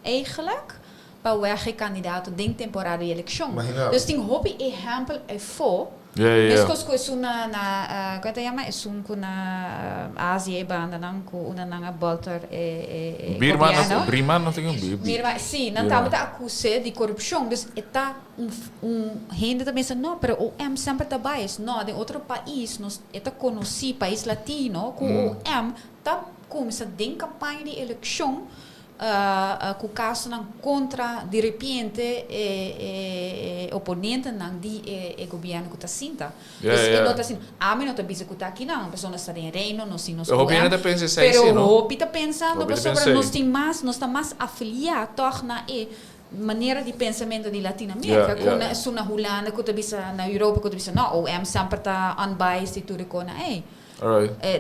eigenlijk para o candidato de temporada de eleição. Dus tem hobby exemplo é for. Mesmo que isso na como é chama? Isso na Ásia banda não com uma nanga Bolter Birman não tem Birman, sim, não está muito acusado de corrupção, dus está gente também diz não, pero o sempre está baixo, não, de outro país, nós está conhecido país latino, que o está começa de campanha de eleição. Com caso não contra de repente oponente não de governo que está sinta. Não está assim, a mim não está pensando que está aqui não, a pessoa está em reino, não sei, não sei. O governo está pensando isso, pero o está pensando, pessoa nós tem mais, nós está mais afiliado toch na maneira de pensamento de Latinoamérica, como na Holanda, que está na Europa, que está não, o sempre está unbiased e tudo com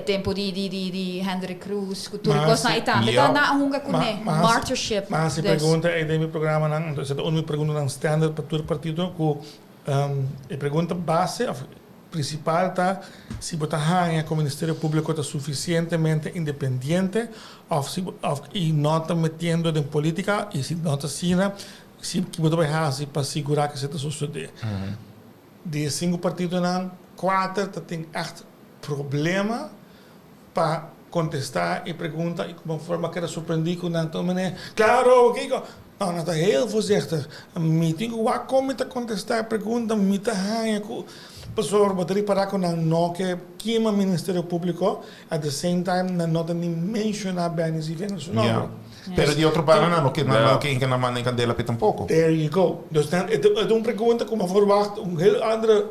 tempo de Henry Cruz, que tudo coisa na Itália, então na hunga com martyrship. Mas se pergunta aí de meu programa não, então se me pergunta não standard para todo partido, que a pergunta base principal tá se botar ganha com o Ministério Público está suficientemente independente e não está metendo em política e se não está assim, se que botar fazer para segurar que se está suceder. de 5 partidos nan 4 dat tem echt problemen para contestar e perguntar e conforme que era surpreendido com então meneer claro kijk nou dat heel voorzichtig een meeting waar kom je te contestar pergunta me te hangen pessoa botaria para com não que queima Ministério Público at the same time não tem nem mencionar bem esse evento Ja. Pero die otro pana no que no que na man kan dela pit tampoco. There you go. Dus dan het een pergunta como verwacht een heel andere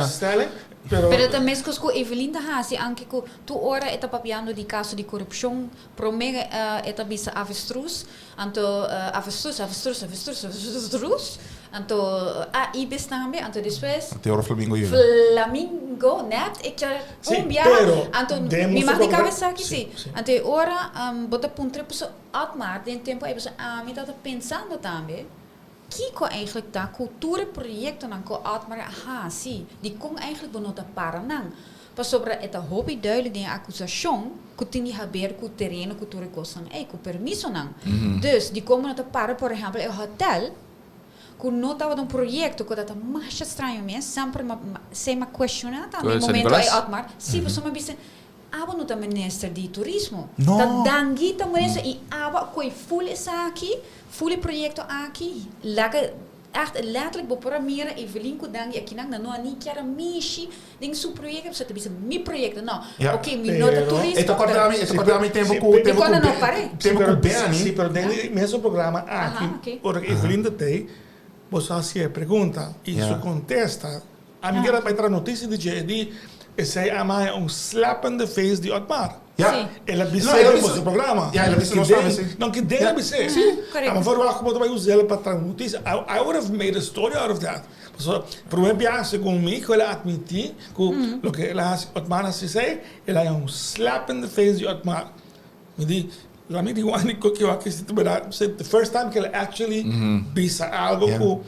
stelling. Pero também com Evelyn da Hasi, anche com tu ora eta papiando di caso di corrupção, promega eta bisa avestruz, anto avestruz, anto a ibis tambe, anto después Teoro Flamingo Junior. Flamingo net, ik já pero anto mi mag di cabeça aqui sim. Anto ora bota puntre puso atmar den tempo aí me tá pensando também. Kiko eigenlijk daar cultuurprojecten aan ko atmara hasi die kon eigenlijk benota paranang pas sobre eta hobby duidelijk die accusation kutini haber ku terreno cultuur kosan ku permiso nang dus die komen nota para por ejemplo el hotel ku nota wat een project ko dat mais estranho mesmo sempre sem ma questionar no momento ai atmar sim pas uma bisa aba no ta minister di turismo dat dangita minister e aba koi full isaki fully projecto aqui laga echt letterlijk beprogrameren Evelyn ko dangi aqui nang no ani kera mishi ding su projecto sa tabi sa mi projecto no okay mi nota turismo Eto acordami tempo ku bem sim pero dentro mesmo programa aqui por Evelyn de tei você se pergunta e isso contesta a minha vai tra notícia de GD e sei amai slap in the face de Otmar. Ja, ela disse no programa. Ja, ela disse no programa. Não que dele disse. Sim, correto. Mas for waar como vai usar ela para tra notícia. I would have made a story out of that. So, primeiro viagem comigo, ela admitir que o que ela Otmar se sei, ela é slap in the face de Otmar. Me di la me digo ani que eu aqui the first time que ela actually bisa algo com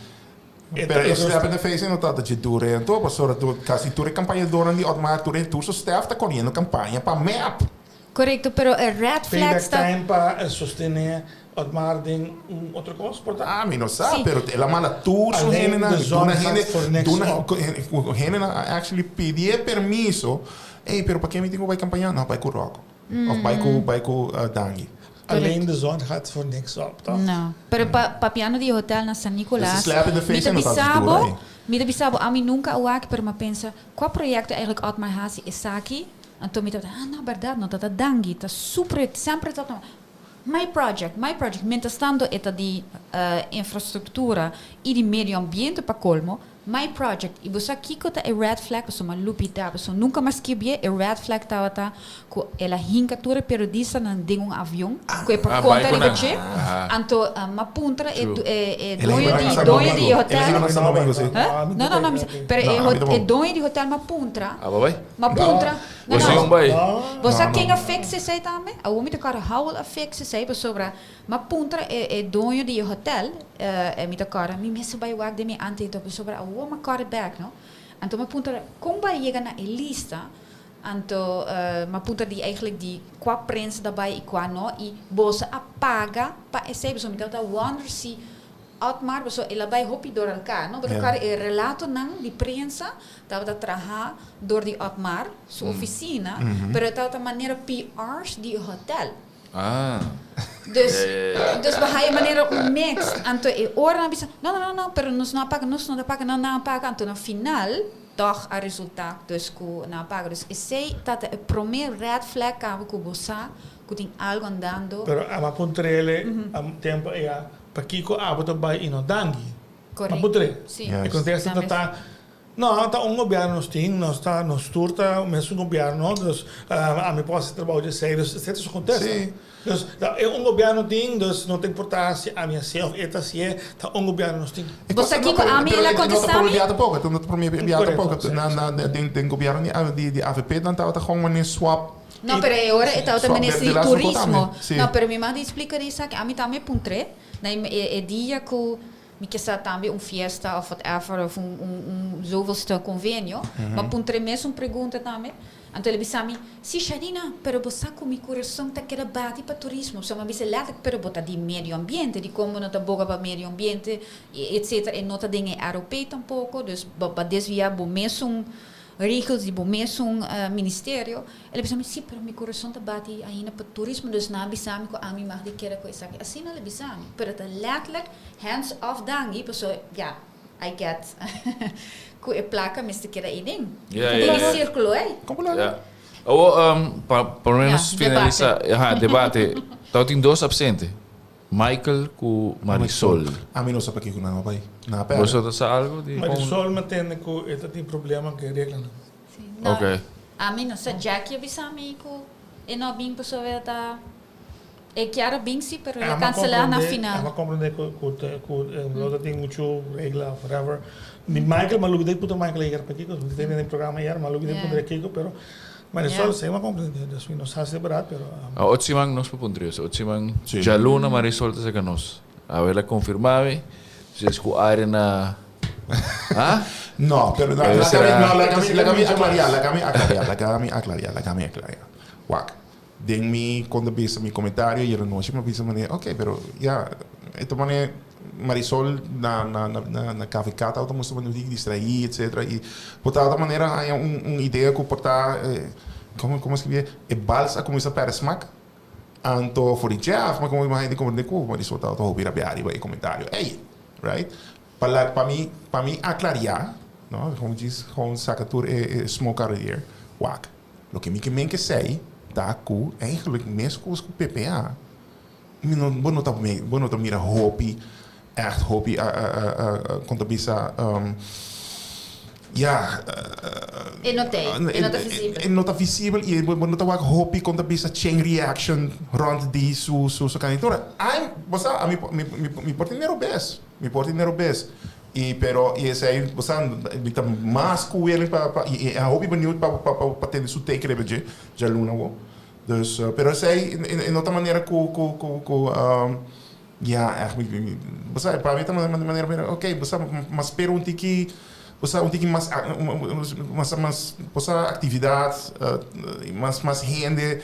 Pero isso é na face no dat je dure en to, pastor tu kasi tu campanha dora di Otmar tu tu so staff ta correndo campanha pa map. Correcto, pero el red flag está time para sostener Otmar ding outra coisa, portanto. Ah, mi no sa, pero ela manda tu so genena, genena actually pedir permiso. Pero para que me tenho vai campanha? Não, vai com Rocco. Of vai com Dangi. Alleen de zon gaat voor niks op, toch? No. Pero papiano di hotel na San Nicolás. Dus slap in the face en dat Mita bisabo, a mim nunca o aqui, pero ma pensa, qual projeto eigenlijk Otmar Hasi Isaki? Então me não, verdade, não, tá dangi, tá super, sempre tá my project, mentestando eta di infrastructura e di medio ambiente para colmo, my project, e você aqui que tá é red flag, você uma lupita, você nunca mais quebra é red flag tá com ela hincatura periodista não tem avião, que é por conta de você, então uma punta é dono de hotel, não, pero é dono de hotel uma punta, você quem a fixe sei também, a homem de cara how a fixe sei sobre uma punta é dono de hotel, é me cara, me mesmo vai o de me ante então sobre a uma cara back, não? Então uma punta como vai chegar na lista, então uma punta de eigenlijk die qua prensa daarbij e qua no e você apaga para esse pessoa me dá wonder se Otmar, pessoa ela vai hopi door elkaar, não? Porque cara é relato não de prensa, tava trabalhar door die Otmar, sua oficina, pero tava maneira PRs de hotel. Dus we gaan maneira mix. Anto e ora na bisa. Não, pero nos não apaga, não apaga. Anto no final toch a resultado dus ku na apaga. Dus sei dat o primeiro red flag cabo ku bosa, ku tem algo andando. Pero a puntrele am tempo é para Kiko abot by inodangi. Correto. Puntre. Sim. E contexto tá não, tá governo nos tem, nós tá nos turta, o mesmo governo, dus a me posso trabalhar de sério, isso acontece. Sim. Dus é governo tem, dus não tem importância a minha self, eta se é, tá governo nos tem. Você aqui com a minha contestação? Não te prometo pouco, na den governo de AVP dan tava gewoon wanneer swap. No, pero ahora está também esse turismo. No, pero mi madre explica isso aqui, a mim também puntre, na dia que me que também fiesta of whatever, of zoveelste convenio. Maar puntre mes pergunta também. Então ele disse a mim, sim, Sharina, pero você com meu coração tá querendo bater para turismo. Só me disse lá, pero botar de meio ambiente, de como não tá boa para meio ambiente, etc. E não tá dinheiro europeu tampouco, dus para desviar o mesmo regels die mesmo ministério. Ele disse a mim, sim, pero meu coração tá bate ainda para turismo, dus na bisami ko a mim mag de querer coisa aqui. Assim ele disse a mim, pero tá letterlijk hands off dangi, pessoa, ja, I get. Ku e placa meste kira idem. Ding círculo, Ja. Para menos finalizar, debate. Então tem dois absentes. Michael com Marisol. A mim não sabe aqui com nada, pai. Na pé. Você tá sabe algo? Marisol mantém que este tem problema que regla. Ok. A mim não sei, Jackie avisa me ko e não bem pessoa tá e quero bem sim, pero ele cancelar na final. Eu compreendo que não tem muito regla, whatever. Ni Michael maluco dei puto Michael ayer para Kiko, não tem nem programa ayer, maluco dei puto Kiko, pero Marisol sei uma compreende, das não sabe separar, pero Otsimang nos propondríamos, Otsimang já Luna Marisol te seca nos. A ver la confirmave. Se es que arena. ¿Ah? No, pero la Gami aclarar. Wak. Den mi cuando viste mi comentario y el noche me viste maneira, ok, pero ya, esto maneira Marisol na cafecata auto moest man distrair, etc. E por tal maneira há ideia que portar como escrever e balsa como isso para smack anto for the chef, mas como imagina como de como Marisol tá auto vira beari vai comentário. Hey, right? Para mim aclarar, não? Como diz, como sacatur e smoker hier. Wak. Lo que me que sei tá com eigenlijk mesmo com o PPA. Não tá mira hobby echt hobby contabisa E não tá visível e não tá ook hobby contabisa chain reaction rond die su candidatura você me porta dinheiro bes e pero e esse aí você tá mais com ele para e a hobby benieuwd para ter su take rebelje já luna wo dus pero esse aí em outra maneira ja, eigenlijk. Basta, para mim também de maneira, ok, basta, mas espero tiki mais atividade, mais gente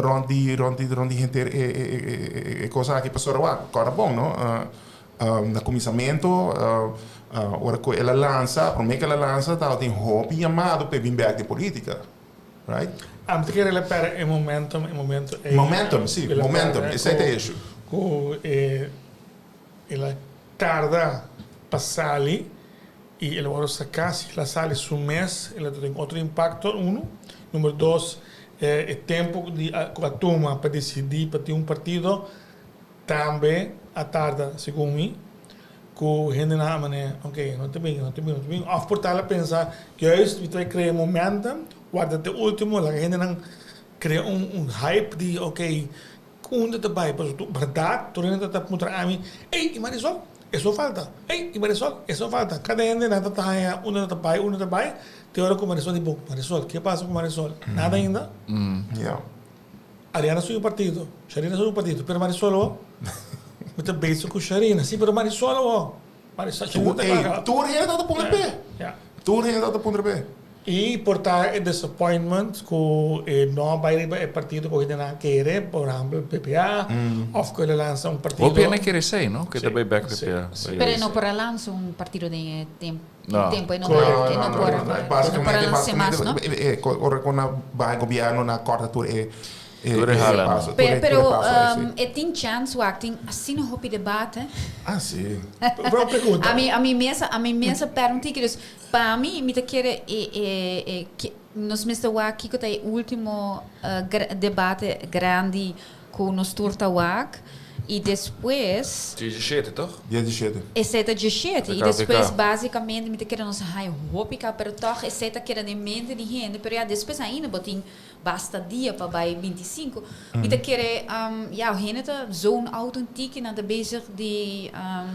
rond die gente e coisa que passou lá, agora bom, não? Na comissamento, ora que ela lança, para mim que ela lança, tá tem hobby chamado para vir back de política, right? Antes que ele para momentum, sim, momentum, esse é o issue. Ela tarda para sair e ela vai sacar se ela sai um mês, ela tem outro impacto, número dois, o tempo de a turma para decidir para ter partido também a tarda, segundo mim, que a gente na maneira, ok, não tem bem, of por tal a pensar que hoje vai criar momentum, guarda até o último, a gente não cria hype de, ok, onde erbij, verdade, toen het dat moet er aan mij. Hey, Marisol, isso falta. Hey, Marisol, isso falta. Cada gente nada tá aí, onde erbij. Tem hora com Marisol de bom. Marisol, o que passa com Marisol? Nada ainda. Yeah. Ariana subiu partido, Sharina subiu partido, pero Marisol, muito bem com Sharina. Sim, pero Marisol, Marisol, tu ainda tá do ponto pé. Tu ainda tá do ponto pé. E portar disappointment que não vai o partido que ele não quer, por exemplo, PPA, ou que ele lança partido. O PNA quer ser, não? Que também back PPA. Pero não para lançar partido de tempo. No. Tempo e não para lançar mais, não? Ora quando vai governo na corta tour pero tem chance o tem assim no hopi debate. Ah, sim. Pergunta. A mim mesma pergunta que para mim me quer nós mesmo aqui que tem último debate grande com nos turta e depois 17, toch? 17. Exceto 17 e depois basicamente me quer nos hopi pero toch exceto que de mente de gente, pero já depois ainda botin basta dia para bij 25. Met quer ja, gente tá zo'n authentiek en dat bezig die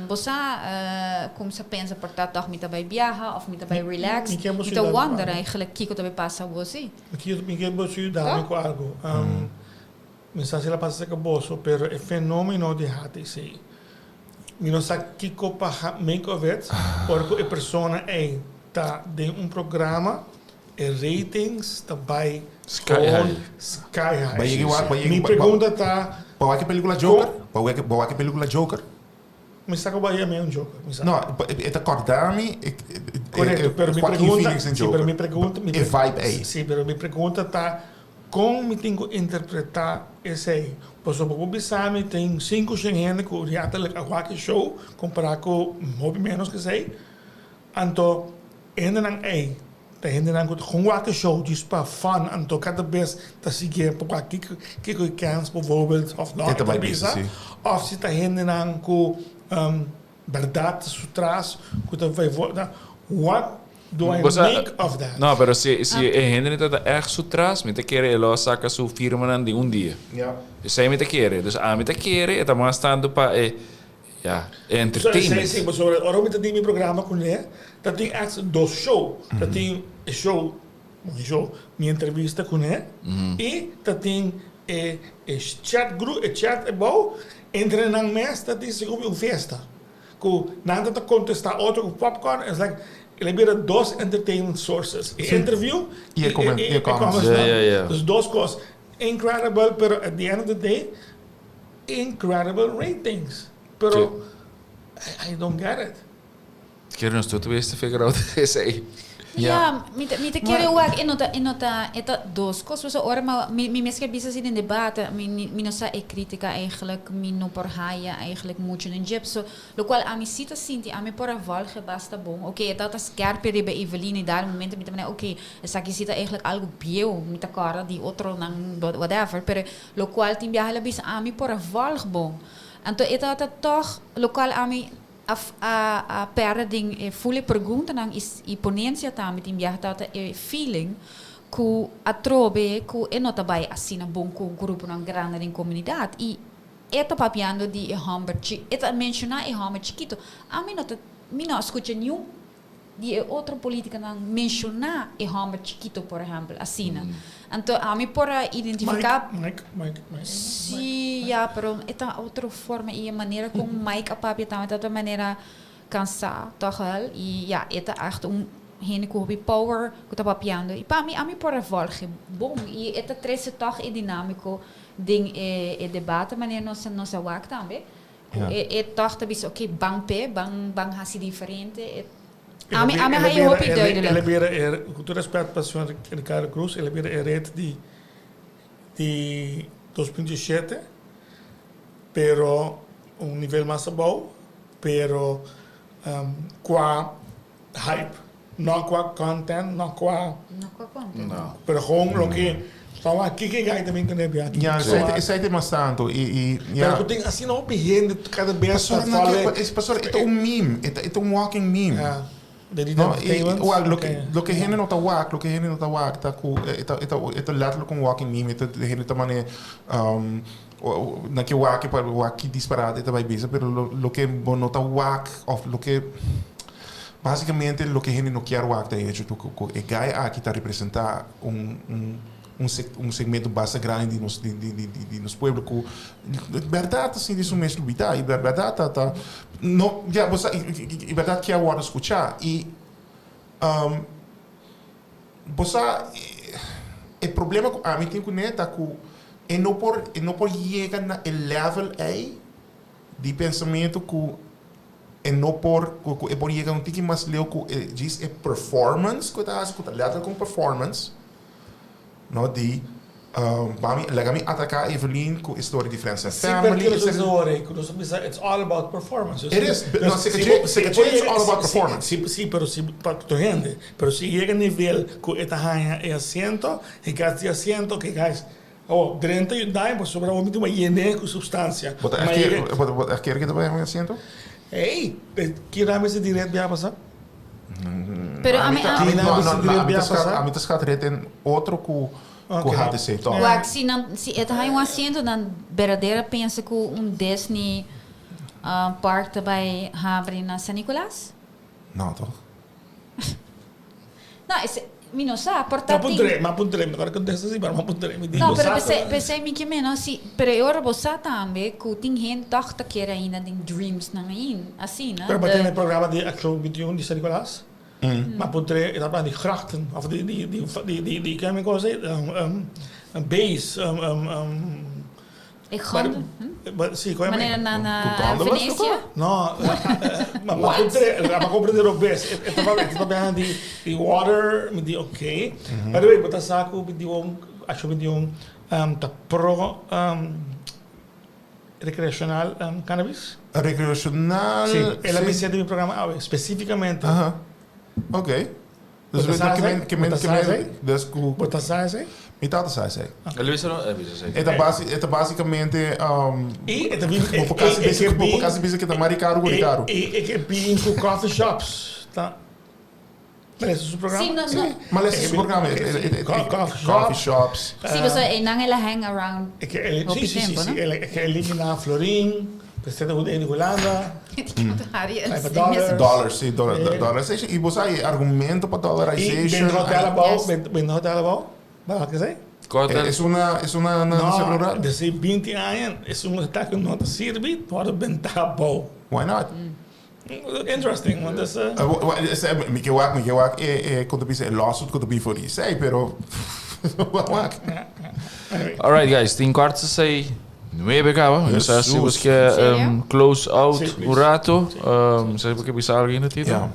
bossa como se pensa portar toch met bij viaja of met bij relax. Met de wonder eigenlijk kiko dat passa você. Aqui eu me quero te dar com algo. Mensagem ela passa com bolso, pero é fenômeno de HTC. não sabe que copa make of it, porque a pessoa tá de programa, ratings tá by Sky high. Sky high. Bayi- Me pergunta tá, Bawa que película Joker? Bawa que película Joker? me saca Bahia mesmo jogo. Não, é acordar-me. Correto, pero me Joaquin pergunta, Phoenix em sim, Joker. pero me pergunta, É vibe aí. sim, pero me pergunta tá como me tenho que interpretar esse aí. Pois o Bobo Sami tem 5 gente que já tá a qualquer show comparado com muito menos que sei. Então, ainda não é. Tá ainda não com qualquer show diz para fun, então cada vez tá seguindo por aqui que cans bijvoorbeeld of não, Dit erbij bieden, sim. of se tá ainda não com verdade sutras, que tá vai voltar. What do I make of that? Não, pero se gente está echt zo tras, me te quiere, ela saca su firma de um dia. Ja. Zij me te quiere, dus a me te quiere, está mais estando para entertainment. Sim, mas agora eu tenho meu programa com ele, tá tem echt 2 shows, tá tem minha entrevista com ele, e tá tem chat é bom, entre na mês tá tem segundo festa, que nada tá contestar outro com popcorn, é like ele vira 2 entertainment sources, interview E comments. Ja. dus 2 coisas, incredible, pero at the end of the day, incredible ratings, pero I don't get it. Quero nos tudo este figure out esse aí. Ja, me te quiero ook inota dos cosas. Ora, maar mi meske bisa in debate, mi no sa e critica eigenlijk, mi no por haya eigenlijk mucho in jeb. So, lo qual a mi cita sinti, a mi por aval basta bom. Oké, dat is scherper bij Eveline, daar momenten met me, oké, sa que cita eigenlijk algo bieu, met a cara di otro nang whatever, pero lo qual tim biahala bisa a mi por aval bom. Anto eta toch lo qual a mi a perding fully pergunta nang is i ponência também tem viajado feeling que a trobe que é nota vai assim bom com grupo nang grande em comunidade e eta papiando di hammer eta mencionar hammer chiquito a mim não escuta nenhum di outra política nang mencionar hammer chiquito por exemplo assim então a mim por identificar Mike. sim, ja, pero esta outra forma e a maneira como Mike a papi também de maneira cansar, toch wel? E ja, esta echt gente que power que tá papiando. E para mim, a mim por a volge bom e esta trece toch é dinâmico ding e debate maneira nossa wak também. E toch tá bis okay, bang hasi diferente. A mim hai hoop duidelijk. Ele vira com todo respeito para o senhor Ricardo Cruz, ele vira rede de 2.7, pero nível mais bom, pero qua hype, não qua content, não qua, pero gewoon lo que então aqui que gai também quando é bem aqui. Ja, isso aí tem bastante. Pero tem assim não opinião cada vez que fala. Pastor, é um meme, é um walking meme. No, lo que gente no está wak, tá com ito letterlijk um walking meme, ito gente tá mané na que wak para wak disparado ito vai bisa, pero lo que no tá wak of lo que basicamente lo que gente no quer wak tá hecho tu é gai aqui tá representar um segmento bastante grande de nos pueblos que verdade assim de sua mesluidade e verdade tá não já você e verdade que agora escutar e você o problema que a mim tem com neta que é não por chegar na level aí de pensamento que é não por chegar um tique mais leu que diz é performance que tá letra com performance no di legami atacar Evelyn com história de friends and family. It's all about performance. It is. No, it's all about performance. Sí, pero si para tu gente, pero si llega a nível que esta hanya é asiento, e gasta asiento que guys, durante o dia, pues sobra muito uma higiene com substância. Mas quer que te vaya asiento? Ei, que dá-me esse direito de passar? Pero a mim a mim está tem outro que had de ser toch. Wak se het hai assento dan verdadeira pensa que Disney park daarbij hebben na Sint Nicolaas? Não, toch? Não, Mi non sa, Ma portati... punteremo, agora que eu disse assim, mas punteremo. No, pero pensei me que menos si, pero agora você também que tem gente dacht que era ainda tem dreams na in, assim, né? Pero batendo no programa de Action 21 de Sint-Nicolaas. Maar puntere, dat waren die grachten, of die kan ik wel zeggen, een base, Ik ga... sim, como é Wanneer na Tocando was Venetië? No, maar compreender ook best. Het is bijna die water, met die oké. Maar weet je, dat zaak ook met die als je met die dat pro recreacional cannabis. Recreacional. Sim, ela me sente no programa especificamente. Aham. Ok. Dus Botasase? que Botasase? dus Botasase? me tata sai sai. Luis, não? Eta basicamente E também por causa disso que tá mais caro caro. E heb je in coffee shops. Tá. Maar is het een programma? Sim, no. Maar les is programma coffee shops. Sim, você é não ela hang around. Sim. Ik ga liggen naar Florin. Besteed hoe in Holanda. Dollars, sim, dollarization. E você aí argumento para dollarization. Ben hotelbouw? Wat ik zei? Es una celular. Dus 20 anos, is een taak om te servir para bentabouw. Why not? Interesting, want dat is... Me que wak, quando pisa lawsuit, quando pisa for isso, pero... Wak. Alright, guys, 10:45. 9 acaba. Eu sei se você close out um rato. Sei porque bisa alguém no título.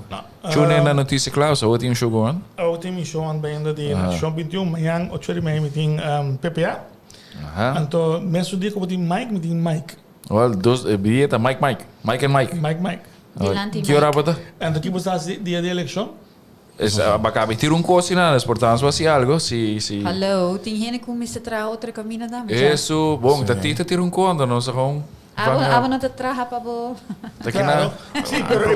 Tune in na notícia Klaus, wat tem show going? O tem show aan bijna die show 21, maar 8 uur met die PPA. En toen mensen die komen met die Mike. Well, dus bieta Mike and Mike. Que hora bota? En toen was dat die eleição. Es bacaba tirar coisa nada, portanto assim algo, se Hallo, tem gente que começa a trazer outra caminho da Isso, bom, tá tira conta, não sei como. Aba não te traga para bo. Claro. Sim, pero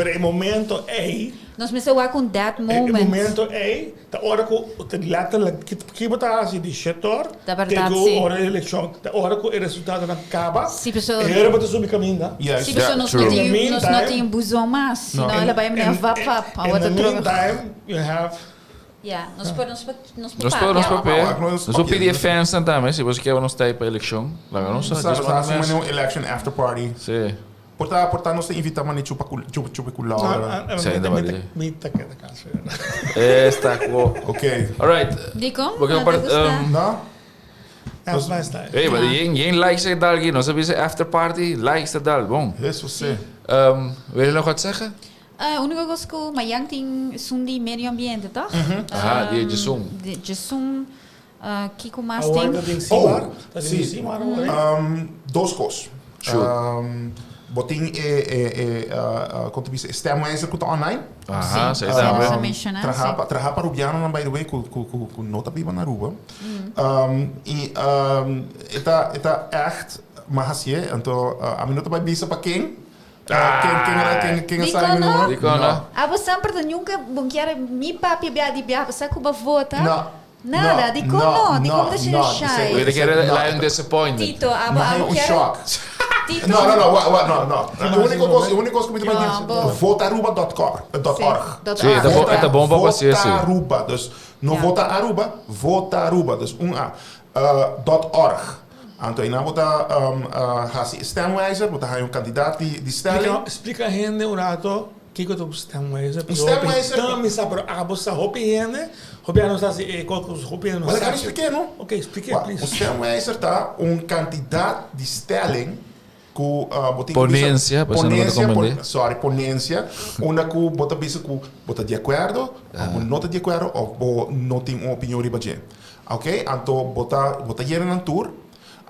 el momento é. Nós me sou com that moment. El momento é, da hora que letterlijk que botar assim de setor, tem hora de eleição, da hora que o resultado não acaba. Sim, pessoal. Era para subir caminho. Sim, pessoal, nós não tem busão mais, senão ela vai me levar para a outra troca. Meantime, you have Ja, nos podemos Nós pedir fans também, se você quer nos ter para eleição, lá não sei. Nós uma election after party. Sim. Porta nós invitamos a chupa cultura. Sim, ainda vai ter. Me taquei da casa. Está cool. Ok. Alright. Dico? Porque Não? Mais tá. Hey, maar geen likes er daar geen. Als we after party, likes er daar. Bom. Isso você. Wil je nog wat zeggen? A única coisa que o Mayang tem são de meio ambiente, tá? Die Jesum. De Jesum, que com mais Tem sim. Duas coisas. Botin quanto diz stemwijzer kunt online. Aha, sim, sei também. Você mencionar. Traha para Rubiano by the way com nota biba na Aruba. E eta echt mahasie, então a minuta vai bisa para quem quem sabe no Dicona. Ah, você sempre nunca bunkiara mi papi di biar você que vota. Não. Nada, dico no, dico deixa de shy. Wil je lá disappointment? Tito, mas um choque. Tito. Não. A única coisa que me diz votaruba.org. Sim, é bom para você. Votaruba, dus não vota Aruba, votaruba, dus A. .org. Então, aí bota hasi stemwijzer, bota aí kandidaat die stelling. Explica a gente um rato que eu estou stemwijzer. Stemwijzer. Também sabe, a bolsa hopiene. Hopiene está assim, quantos hopiene. Mas eu quero explicar, não? Ok, explique, please. O stemwijzer tá kandidaat die stelling ku ponência, ponência, una ku bota bisa ku bota de acordo, ou não de acordo, ou não tem uma opinião riba de. Ok? Então bota hier na tour.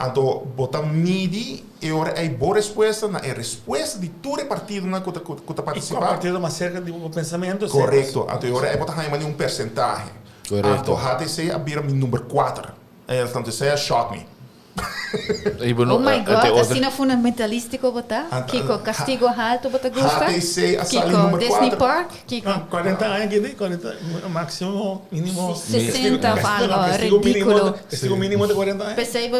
Então, bota midi e ora é boa resposta na resposta de todo partido na que participar. Partido mais cerca do pensamento. Correto. Então, ora é bota aí um percentagem. Correto. Então, há de ser a bira mi número 4. Então, isso é shock me. Ibu Oh my God, ate assim na fundamentalístico bota? Kiko, castigo alto bota gusta? HTC, a sala Kiko, número Disney 4. Park? Kiko. 40 años, ¿qué? 40, máximo, mínimo. 60 falo, Castigo mínimo, ridículo. castigo mínimo de 40 años. Pensei,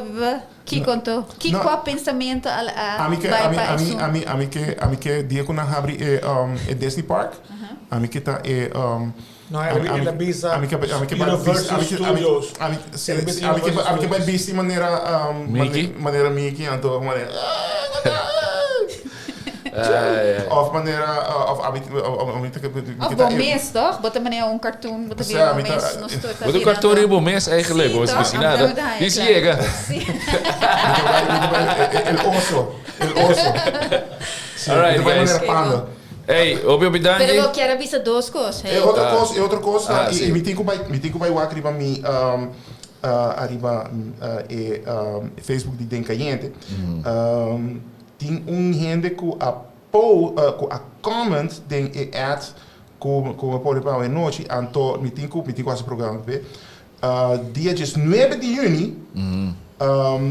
Kiko, então, que Não. qual pensamento A mim que dia que nós abri Disney Park, a mim que tá No, ele visa Universal Studios. a mim que vai de maneira Mickey? maneira Mickey, então maneira of maneira Of bom mês, toch? Bota meneer een cartoon, bota weer Ja, een met mês. dat- Wat een cartoon Ibu mes eigenlijk, was misschien nada. Die zie je, el oso. Alright, Vai guys. maneira panda. Hey, op je Pero eu bedankt. quero avisar duas coisas. É outra coisa, sim. e me tenho que vai o arriba mi arriba Facebook de Dencaiente. Tem gente que a comment den ad com pode para noite, então me tenho esse programa ver. Dia 19 de junho,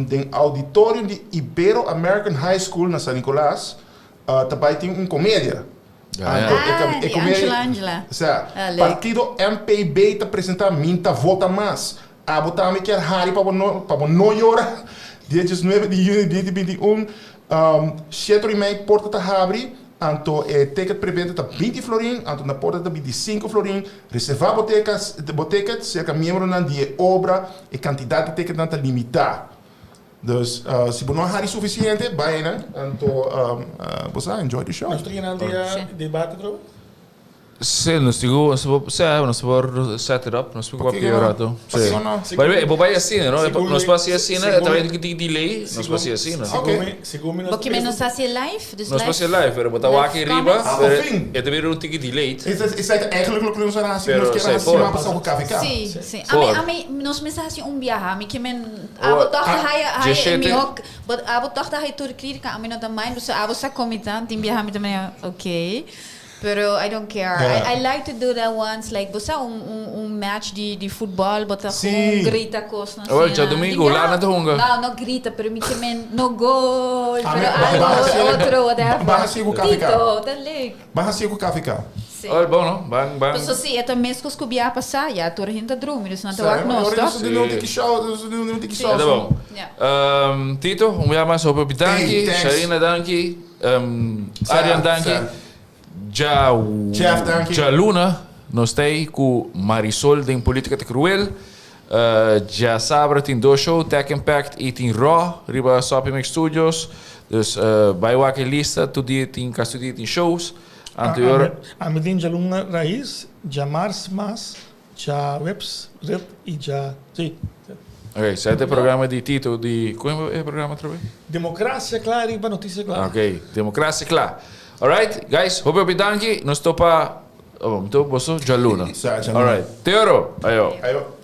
den auditorium de Ibero American High School na San Nicolás, também tem comédia. Angela. Sa partido MPB te apresentar minta volta mais. A botar me quer hari para não llorar. Dia 19 de junho de 2021, Chetro e Mei porta ta abri, anto ticket preventa ta 20 florin, anto na porta ta 25 florin, reservar botecas, cerca membro na die obra e quantidade de ticket ta limitar. Dus se não hari suficiente, vai, né? Então, você enjoy the show. Nós temos dia debate, trouxe? Sim, nós temos set it up, nós temos Porque qualquer rato. Porque Sim. não? Mas vou vai assim, não? Segundo- Nós passamos assim, segundo- talvez que delay, nós passamos assim, não? Segundo Porque menos assim live, dus Nós live. passamos live, pero botar o aqui riba, fim. é também um ticket delay. Is eigenlijk ook een raar Pero nós sei queremos fora. acima passar o KVK. Sim, sim. Fora. A mim, nós mensagens viajar, a mim que men, Oh, a botar je hai zit mi in- ook, but a botar hai tudo crítica, a mim não também, dus a você comentar, tem viajar me também, okay. Pero I don't care. Yeah. I like to do that once, like, você match de futebol, botar Sim. grita coisa assim. Oh, já domingo, lá na Tonga. Não grita, pero me que men, no gol, Ah, pero mas- mas- algo, outro, whatever. mas assim o KVK. Tito, tá legal. Mas assim o KVK. Sim. Olha, bom, não? Bang, bang. Pues sim, é mesmo que os cubia passar, já tô rindo droom, dus não te Sabe? work nos, Agora toch? isso não tem que show, não tem que show. Ja, dat wel. Ja. Tito, mas op bedankt. Hey, thanks. Sharina, dankie. Arjan, dankie. Jeff, dankie. Ja Luna, nós tem com Marisol de Política de Cruel. Já Sabra tem dois shows, Tech Impact e tem Raw, riba Shopping Studios. Dus bij welke lista, tu dia tem castudia tem shows. Anterior, A mim tem uma raiz, já mas, já webs, red e já... Sim. ok, zet het programma die Tito, die... Como é o programa outra vez? Democracia clara e notícia clara. Ok, democracia klaar. Alright, guys, hoop je bedankt. Nos topa... Oh, então, você já Luna. Ja, Ja Luna. Alright, Teoro, ayo. Ayo.